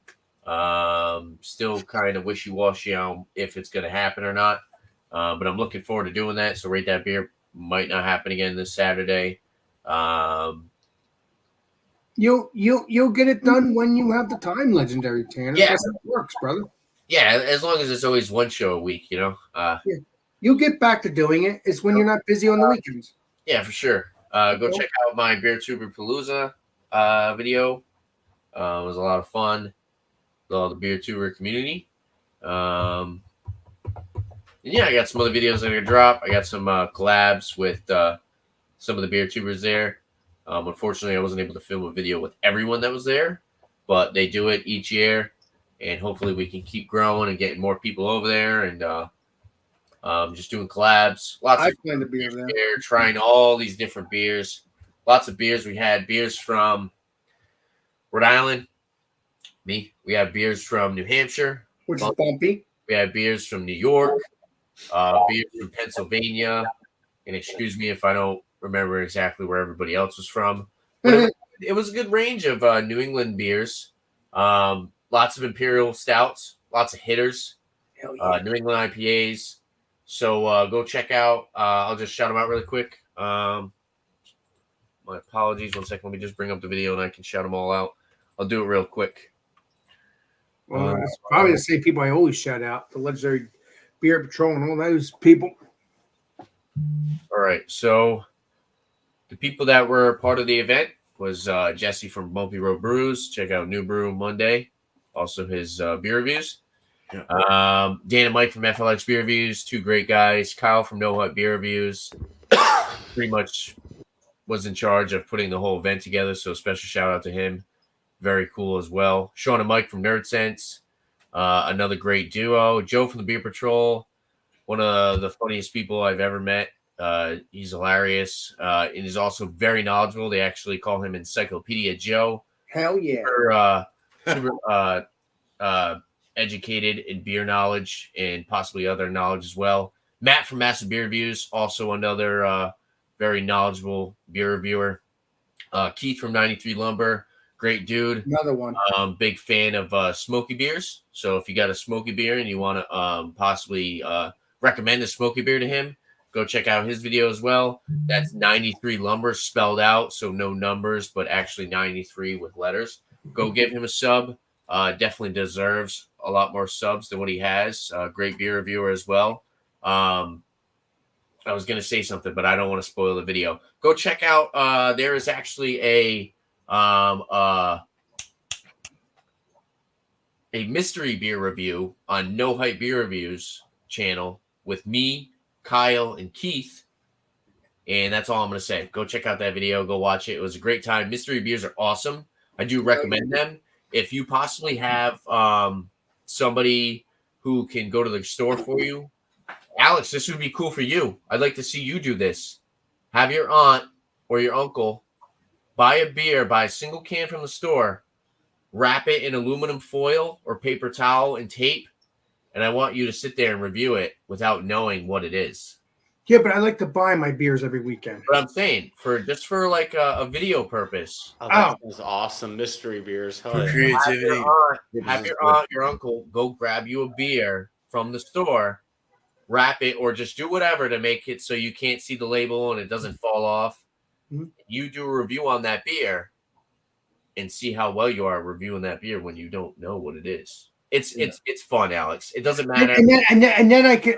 Still kind of wishy-washy on if it's going to happen or not. But I'm looking forward to doing that. So Rate That Beer might not happen again this Saturday. You'll get it done when you have the time, Legendary Tanner. Yeah. That's how it works, brother. Yeah, as long as it's always one show a week, Yeah. You'll get back to doing it. It's when you're not busy on the weekends. Yeah, for sure. Go check out my Beer Tuber Palooza video. It was a lot of fun with all the Beer Tuber community. And yeah, I got some other videos that are gonna drop. I got some collabs with some of the beer tubers there. Unfortunately, I wasn't able to film a video with everyone that was there, but they do it each year, and hopefully we can keep growing and getting more people over there and just doing collabs. Lots of plan to be over there. Trying all these different beers. Lots of beers. We had beers from Rhode Island. We have beers from New Hampshire, which is bumpy. We had beers from New York. Beers from Pennsylvania, and excuse me if I don't remember exactly where everybody else was from. But it was a good range of New England beers. Lots of Imperial Stouts, lots of hitters, New England IPAs. So go check out. I'll just shout them out really quick. My apologies. 1 second. Let me just bring up the video and I can shout them all out. I'll do it real quick. Well, it's probably the same people I always shout out. The Legendary Beer Patrol and all those people. All right, so the people that were part of the event was Jesse from Bumpy Road Brews. Check out New Brew Monday, also his beer reviews. Dan and Mike from FLX Beer Reviews, 2 great guys. Kyle from No Hut Beer Reviews, pretty much was in charge of putting the whole event together, so special shout out to him. Very cool as well. Sean and Mike from Nerd Sense. Another great duo. Joe from the Beer Patrol, one of the funniest people I've ever met. He's hilarious and he's also very knowledgeable. They actually call him Encyclopedia Joe. Hell yeah. Super educated in beer knowledge and possibly other knowledge as well. Matt from Massive Beer Reviews, also another very knowledgeable beer reviewer. Keith from 93 Lumber. Great dude. Another one. Big fan of smoky beers. So if you got a smoky beer and you want to possibly recommend a smoky beer to him, go check out his video as well. That's 93 Lumber spelled out. So no numbers, but actually 93 with letters. Go give him a sub. Definitely deserves a lot more subs than what he has. Great beer reviewer as well. I was going to say something, but I don't want to spoil the video. Go check out. There is actually a mystery beer review on No Hype Beer Reviews channel with me, Kyle, and Keith. And that's all I'm going to say. Go check out that video. Go watch it. It was a great time. Mystery beers are awesome. I do recommend them. If you possibly have somebody who can go to the store for you, Alex, this would be cool for you. I'd like to see you do this. Have your aunt or your uncle buy a beer, buy a single can from the store, wrap it in aluminum foil or paper towel and tape, and I want you to sit there and review it without knowing what it is. Yeah, but I like to buy my beers every weekend. But I'm saying for like a video purpose. Oh, that sounds awesome. Mystery beers. Hell For yeah. creativity. Have your aunt, your uncle go grab you a beer from the store, wrap it, or just do whatever to make it so you can't see the label and it doesn't fall off. Mhm. You do a review on that beer and see how well you are reviewing that beer when you don't know what it is. It's fun, Alex. It doesn't matter. And then I could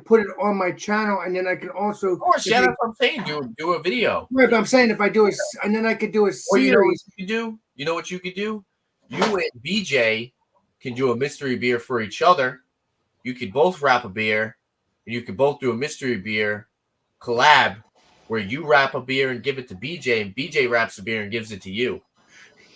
put it on my channel, and then I can also. Of course, yeah, that's what I'm saying. Do a video. Right, but I'm saying if I do and then I could do a Or you know what series. you could do? You know what you could do? You and BJ can do a mystery beer for each other. You could both wrap a beer, and you could both do a mystery beer collab where you wrap a beer and give it to BJ, and BJ wraps a beer and gives it to you.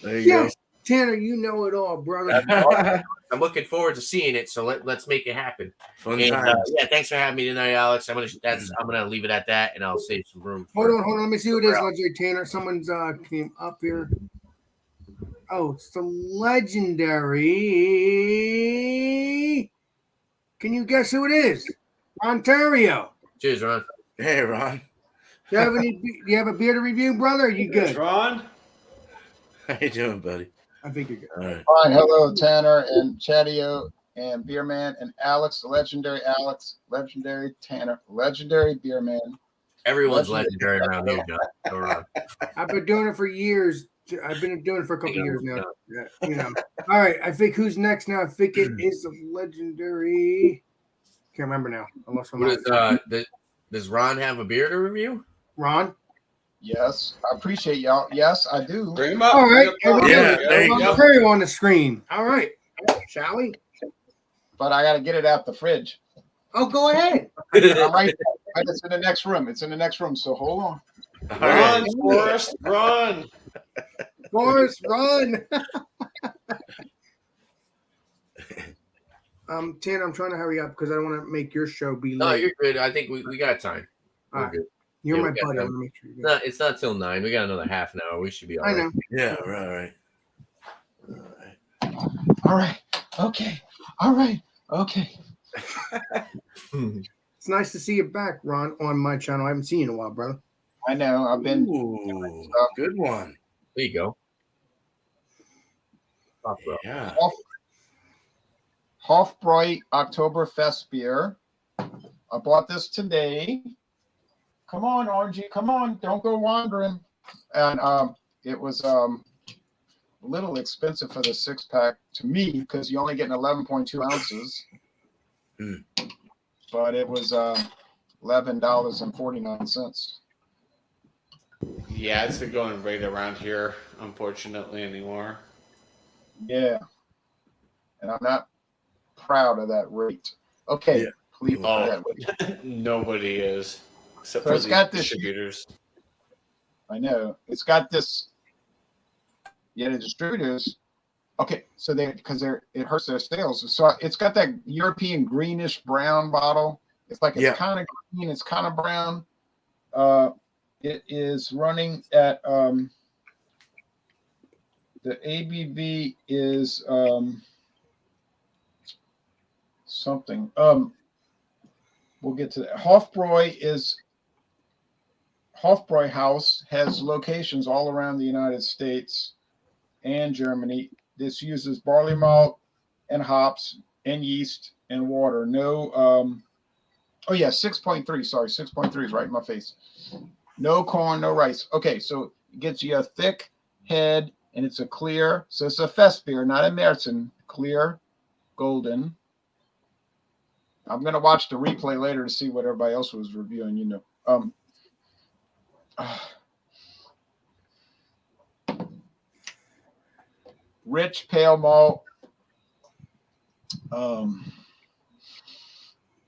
There you Yes, Tanner, you know it all, brother. go. I'm looking forward to seeing it, so let's make it happen. Fun And, times. yeah, thanks for having me tonight, Alex. I'm gonna leave it at that, and I'll save some room. Hold on. Let me see who it is, Legendary Tanner. Someone's came up here. Oh, it's the Legendary. Can you guess who it is? Ontario. Cheers, Ron. Hey, Ron. Do you have a beer to review, brother? Or are you good? Ron? How you doing, buddy? I think you're good. All right. Fine. Hello, Tanner and Chadio and Beerman and Alex, legendary Tanner, legendary Beerman. Everyone's legendary around here, John. Go Ron. I've been doing it for years. I've been doing it for a couple of years now. Yeah, All right. I think who's next now? I think it is the Legendary. Can't remember now. I lost my mind. Does Ron have a beer to review? Ron? Yes, I appreciate y'all. Yes, I do. Bring him up. All right. Yeah, there you go. Ontario on the screen. All right. Shall we? But I got to get it out the fridge. Oh, go ahead. I'm right there. It's in the next room. It's in the next room. So hold on. All right. Run, Forrest, run. Forrest, run. Tanner, I'm trying to hurry up because I don't want to make your show be No, late. you're good. I think we got time. All We're right. good. You're Yeah, my we got buddy. I time. want to make sure you're good. No, it's not till 9. We got another half an hour. We should be all I right. know. Yeah, right. All right. Okay. All right. Okay. It's nice to see you back, Ron, on my channel. I haven't seen you in a while, brother. I know. I've been. Ooh, good one. There you go. Pop, bro. Yeah. Hofbräu Oktoberfest beer. I bought this today. Come on, RG. Come on. Don't go wandering. And it was a little expensive for the 6-pack to me because you're only getting 11.2 ounces. Mm. But it was $11.49. Yeah, it's not going right around here, unfortunately, anymore. Yeah. And I'm not proud of that rate. Okay. Yeah. Please. Oh, nobody is. Except So for it's the got this- distributors. I know. It's got this. Yeah, the distributors. Okay, so it hurts their sales. So it's got that European greenish brown bottle. It's like it's kind of green, it's kind of brown. It is running at the ABV is something. We'll get to that. Hofbräu House has locations all around the United States and Germany. This uses barley malt and hops and yeast and water. No, 6.3. Sorry, 6.3 is right in my face. No corn, no rice. Okay, so it gets you a thick head and it's a clear. So it's a fest beer, not a Märzen. Clear, golden. I'm going to watch the replay later to see what everybody else was reviewing, Rich pale malt,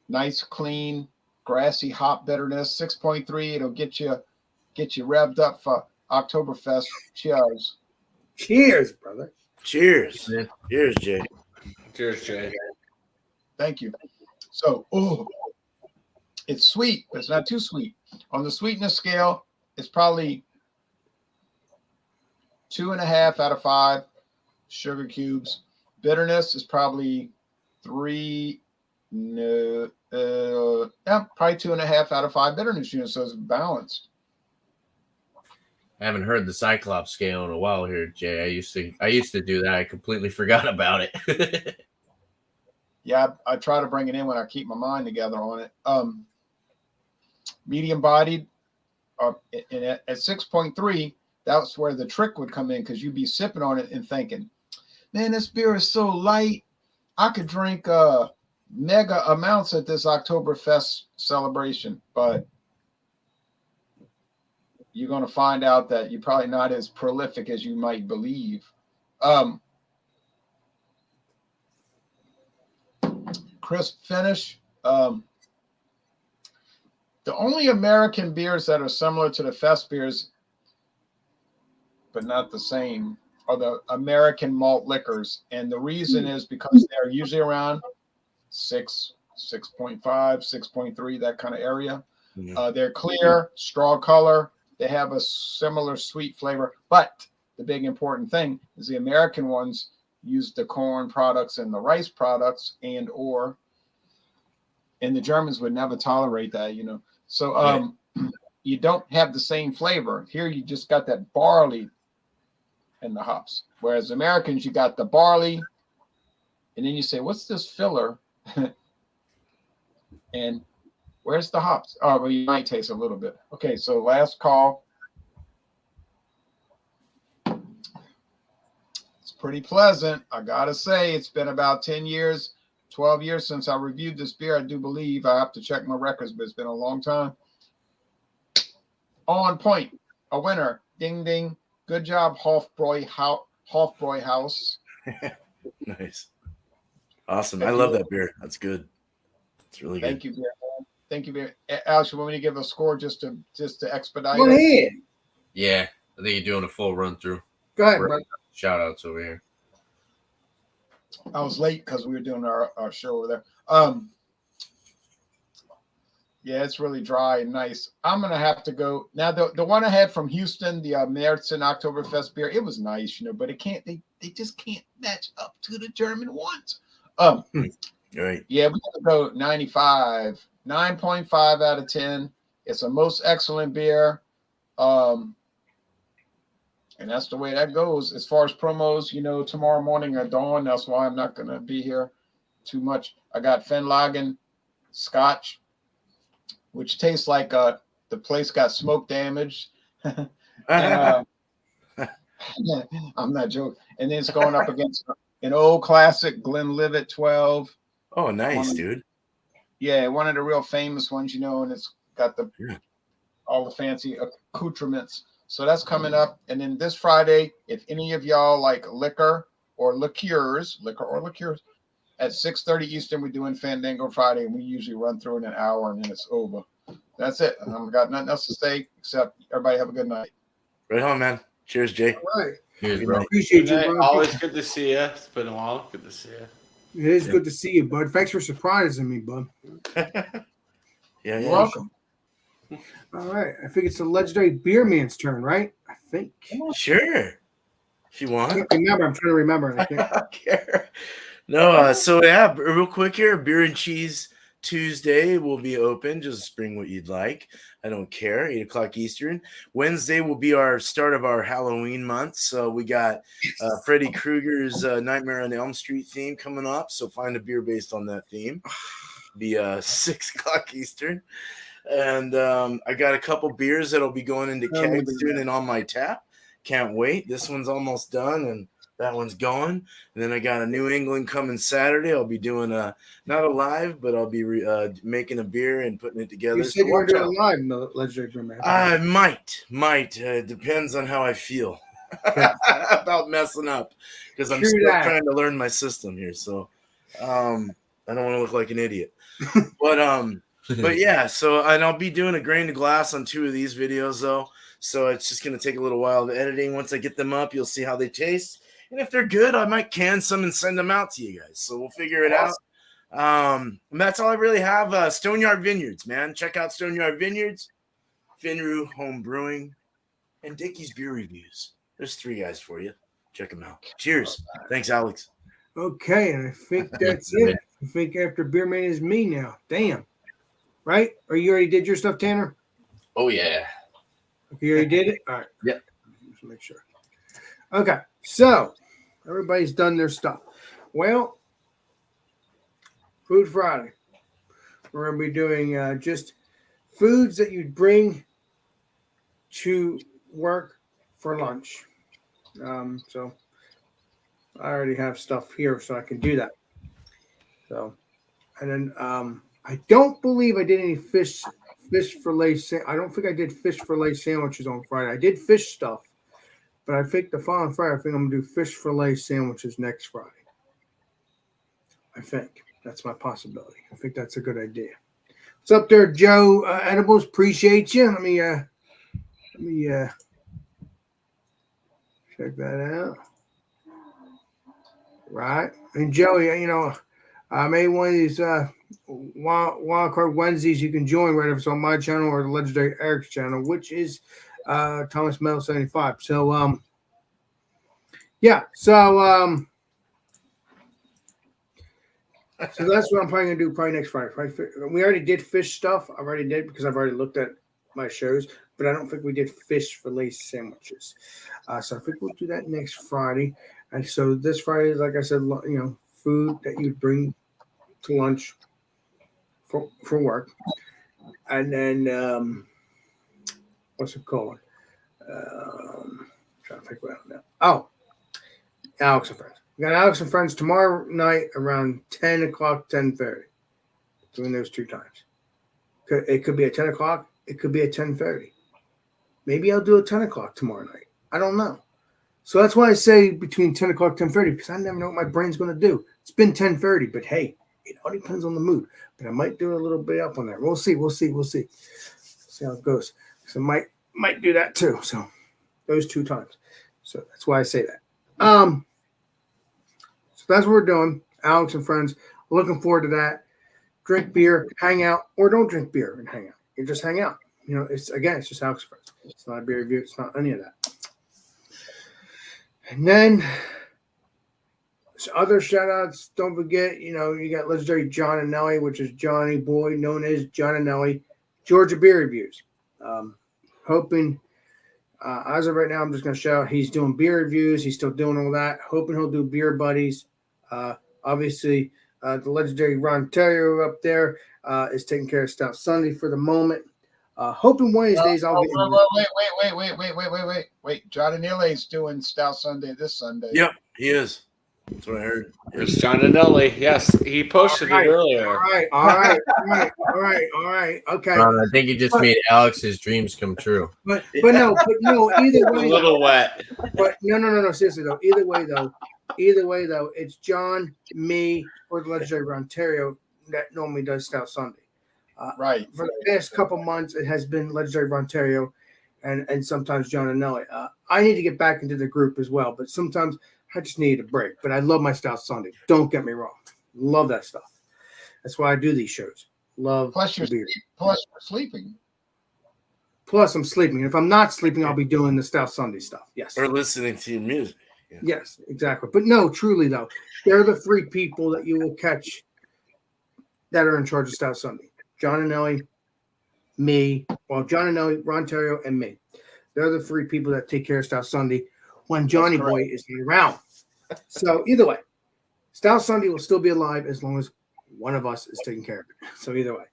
nice clean grassy hop bitterness. 6.3. It'll get you revved up for Oktoberfest. Cheers. Cheers, brother. Cheers. Yeah. Cheers, Jay. Cheers, Jay. Thank you. So, it's sweet, but it's not too sweet. On the sweetness scale, it's probably 2.5 out of 5 sugar cubes. Bitterness is probably 3. No, Yeah, probably 2.5 out of 5 bitterness units, so it's balanced. I haven't heard the Cyclops scale in a while here, Jay. I used to do that. I completely forgot about it. Yeah, I try to bring it in when I keep my mind together on it. Medium bodied, and at 6.3, that's where the trick would come in, because you'd be sipping on it and thinking, man, this beer is so light. I could drink mega amounts at this Oktoberfest celebration, but you're going to find out that you're probably not as prolific as you might believe. Crisp finish. The only American beers that are similar to the Fest beers, but not the same, are the American malt liquors. And the reason is because they're usually around 6, 6.5, 6.3, that kind of area. They're clear, straw color. They have a similar sweet flavor. But the big important thing is the American ones use the corn products and the rice products and the Germans would never tolerate that, So you don't have the same flavor. Here you just got that barley and the hops. Whereas Americans, you got the barley, and then you say, what's this filler? And where's the hops? Oh, well, you might taste a little bit. Okay, so last call. It's pretty pleasant. I got to say, it's been about 10 years, 12 years since I reviewed this beer. I do believe I have to check my records, but it's been a long time. On point. A winner. Ding, ding. Good job, Hofbräu House. Nice. Awesome. I love that beer. That's good. It's really good. Thank you, beer. Thank you, beer. Alex, you want me to give a score just to expedite Go it? ahead. Yeah, I think you're doing a full run through. Go ahead, bro. Shout outs over here. I was late because we were doing our show over there. Yeah, it's really dry and nice. I'm gonna have to go now. The one I had from Houston, the Märzen Oktoberfest beer, it was nice, but it can't. They just can't match up to the German ones. Right. Yeah, we're gonna go 95, 9.5 out of 10. It's a most excellent beer. And that's the way that goes. As far as promos, tomorrow morning at dawn, that's why I'm not going to be here too much. I got Fenlagen Scotch, which tastes like the place got smoke damage. I'm not joking. And then it's going up against an old classic Glenlivet 12. Oh, nice, dude. Yeah, one of the real famous ones, and it's got all the fancy accoutrements. So that's coming up. And then this Friday, if any of y'all like liquor or liqueurs, at 6:30 Eastern, we're doing Fandango Friday, and we usually run through in an hour, and then it's over. That's it. I've got nothing else to say except everybody have a good night. Right on, man. Cheers, Jay. All right. Cheers, Good bro. night. Appreciate you, bro. Always good to see you. It's been a while. Good to see you. It is good to see you, bud. Thanks for surprising me, bud. Yeah. You're welcome. All right. I think it's the legendary beer man's turn, right? I think. Sure. If you I want. can't remember. I'm trying to remember. I I can't. don't care. No, so yeah, real quick here, Beer and Cheese Tuesday will be open. Just bring what you'd like. I don't care. 8 o'clock Eastern. Wednesday will be our start of our Halloween month. So we got Freddy Krueger's Nightmare on Elm Street theme coming up. So find a beer based on that theme. Be 6 o'clock Eastern. And I got a couple beers that'll be going into kegs soon and on my tap. Can't wait. This one's almost done, and that one's going. And then I got a New England coming Saturday. I'll be doing not a live, but I'll be making a beer and putting it together. You said you were doing live in the legendary beer man. I might. Depends on how I feel about messing up, because I'm still trying to learn my system here. So I don't want to look like an idiot. But yeah, and I'll be doing a grain of glass on 2 of these videos though. So it's just going to take a little while of editing. Once I get them up, you'll see how they taste. And if they're good, I might can some and send them out to you guys. So we'll figure it out. And that's all I really have. Stoneyard Vineyards, man. Check out Stoneyard Vineyards, Finru Home Brewing, and Dickie's Beer Reviews. There's 3 guys for you. Check them out. Cheers. Thanks, Alex. Okay, and I think that's it. I think after Beer Man is me now. Damn. Right? Or you already did your stuff, Tanner? Oh yeah. Okay, you already did it? All right. Yep. Just make sure. Okay. So everybody's done their stuff. Well, Food Friday. We're going to be doing just foods that you'd bring to work for lunch. So I already have stuff here, so I can do that. So, and then I don't believe I did any fish fillet. I don't think I did fish fillet sandwiches on Friday. I did fish stuff, but I think the following Friday, I think I'm gonna do fish fillet sandwiches next Friday. I think that's my possibility. I think that's a good idea. What's up there, Joe Edibles? Appreciate you. Let me check that out. Right. And Joey, I made one of these WildCard Wednesdays you can join, whether it's on my channel or the legendary Eric's channel, which is Thomas Metal 75. So yeah. So that's what I'm probably gonna do next Friday. We already did fish stuff. I already did because I've already looked at my shows, but I don't think we did fish fillet sandwiches. So I think we'll do that next Friday. And so this Friday is, like I said, food that you bring to lunch for work. And then what's it called? Trying to figure it out now. Oh, Alex and Friends. We got Alex and Friends tomorrow night around 10 o'clock, 10:30. Doing those 2 times. It could be at 10 o'clock. It could be at 10:30. Maybe I'll do a 10 o'clock tomorrow night. I don't know. So that's why I say between 10 o'clock, 10:30, because I never know what my brain's going to do. It's been 10:30, but hey, it all depends on the mood. But I might do a little bit up on that. We'll see. See how it goes. So might do that too. So those 2 times. So that's why I say that. So that's what we're doing. Alex and Friends. Looking forward to that. Drink beer, hang out, or don't drink beer and hang out. You just hang out. It's just Alex and Friends. It's not a beer review. It's not any of that. And then other shout outs, don't forget, you got legendary John and Nelly, which is Johnny Boy, known as John and Nelly, Georgia Beer Reviews. Hoping, as of right now, I'm just going to shout out he's doing beer reviews. He's still doing all that. Hoping he'll do Beer Buddies. Obviously, the legendary Ron Terrio up there is taking care of Stout Sunday for the moment. Hoping one of these days I'll get. Wait. John Anille's doing Stout Sunday this Sunday. Yep, he is. That's what I heard. It's John Anelli. Yes, he posted it earlier. All right. Okay. Ron, I think you just made Alex's dreams come true. But no. Either way, A little wet. But no. Seriously though. Either way though, it's John, me, or the legendary Ontario that normally does Stout Sunday. Right. For the past couple months, it has been legendary Ontario, and sometimes John and Nelly. I need to get back into the group as well, but sometimes I just need a break. But I love my Stout Sunday. Don't get me wrong. Love that stuff. That's why I do these shows. Love Plus you're sleeping. Plus I'm sleeping. And if I'm not sleeping, I'll be doing the Stout Sunday stuff. Yes. Or listening to your music. Yeah. Yes, exactly. But no, truly though, they're the 3 people that you will catch that are in charge of Stout Sunday. John and Nelly, me. Well, John and Nelly, Ron Terrio, and me. They're the 3 people that take care of Stout Sunday when Johnny Boy is around. So either way, Stout Sunday will still be alive as long as one of us is taking care of it. So either way.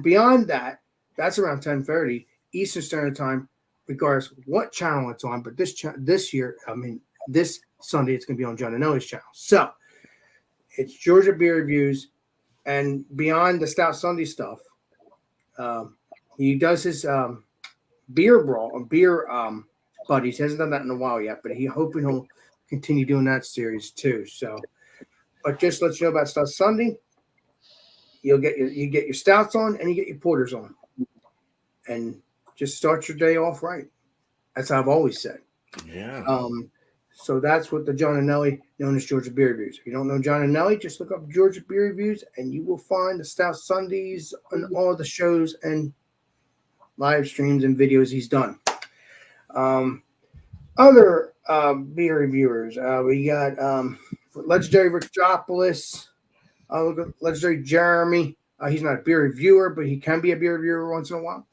Beyond that, that's around 10:30 Eastern Standard Time, regardless what channel it's on. But this Sunday, it's going to be on John and Nelly's channel. So it's Georgia Beer Reviews. And beyond the Stout Sunday stuff, he does his beer brawl, beer buddies. He hasn't done that in a while yet, but he's hoping he'll continue doing that series too. So, but just let you know about Stout Sunday, you get your stouts on and you get your porters on, and just start your day off right. That's how I've always said. Yeah. So that's what the John and Nelly, known as Georgia Beer Reviews. If you don't know John and Nelly, just look up Georgia Beer Reviews and you will find the Stout Sundays and all the shows and live streams and videos he's done. Other beer reviewers, we got legendary Rick Jopolis, Look at legendary Jeremy. He's not a beer reviewer, but he can be a beer reviewer once in a while.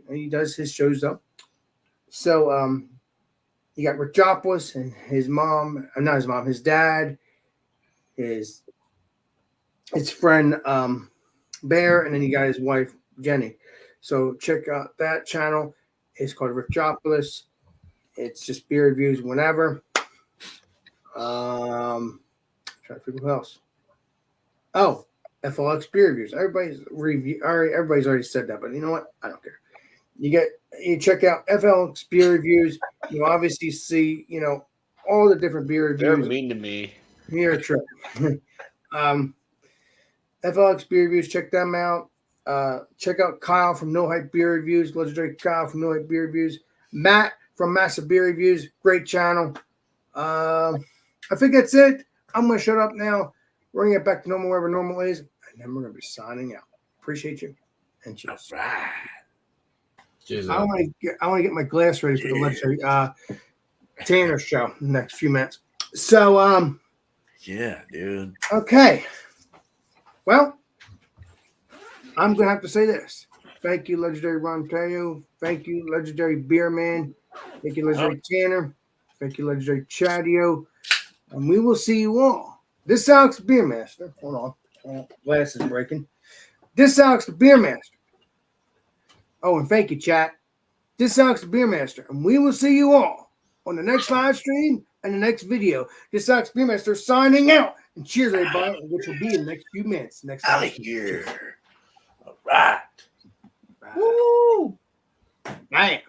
And he does his shows though. So you got Richopoulos and his mom, not his mom, his dad, his friend Bear, and then you got his wife Jenny. So check out that channel. It's called Richopoulos. It's just beer reviews whenever. Trying to figure who else. Oh, FLX beer reviews. Everybody's already said that, but you know what? I don't care. You check out FLX beer reviews. You obviously see, all the different beer They're reviews. mean to me. Here, trip. FLX beer reviews. Check them out. Check out Kyle from No Hype Beer Reviews. Legendary Kyle from No Hype Beer Reviews. Matt from Massive Beer Reviews. Great channel. I think that's it. I'm going to shut up now. We're going to get back to normal wherever normal is. And then we're going to be signing out. Appreciate you. And cheers. All right. Cheers. I want to get my glass ready for the legendary Tanner show in the next few minutes. So, Yeah, dude. okay. Well, I'm going to have to say this. Thank you, legendary Rontario. Thank you, legendary Beer Man. Thank you, legendary Tanner. Thank you, legendary Chadio. And we will see you all. This is Alex the Beer Master. Hold on. Glass is breaking. This is Alex the Beer Master. Oh, and thank you, chat. This is Alex the Beer Master. And we will see you all on the next live stream and the next video. This is Alex the Beer Master signing out. And cheers, everybody, which will be in the next few minutes. Next Out of here. All right. Woo! Bam.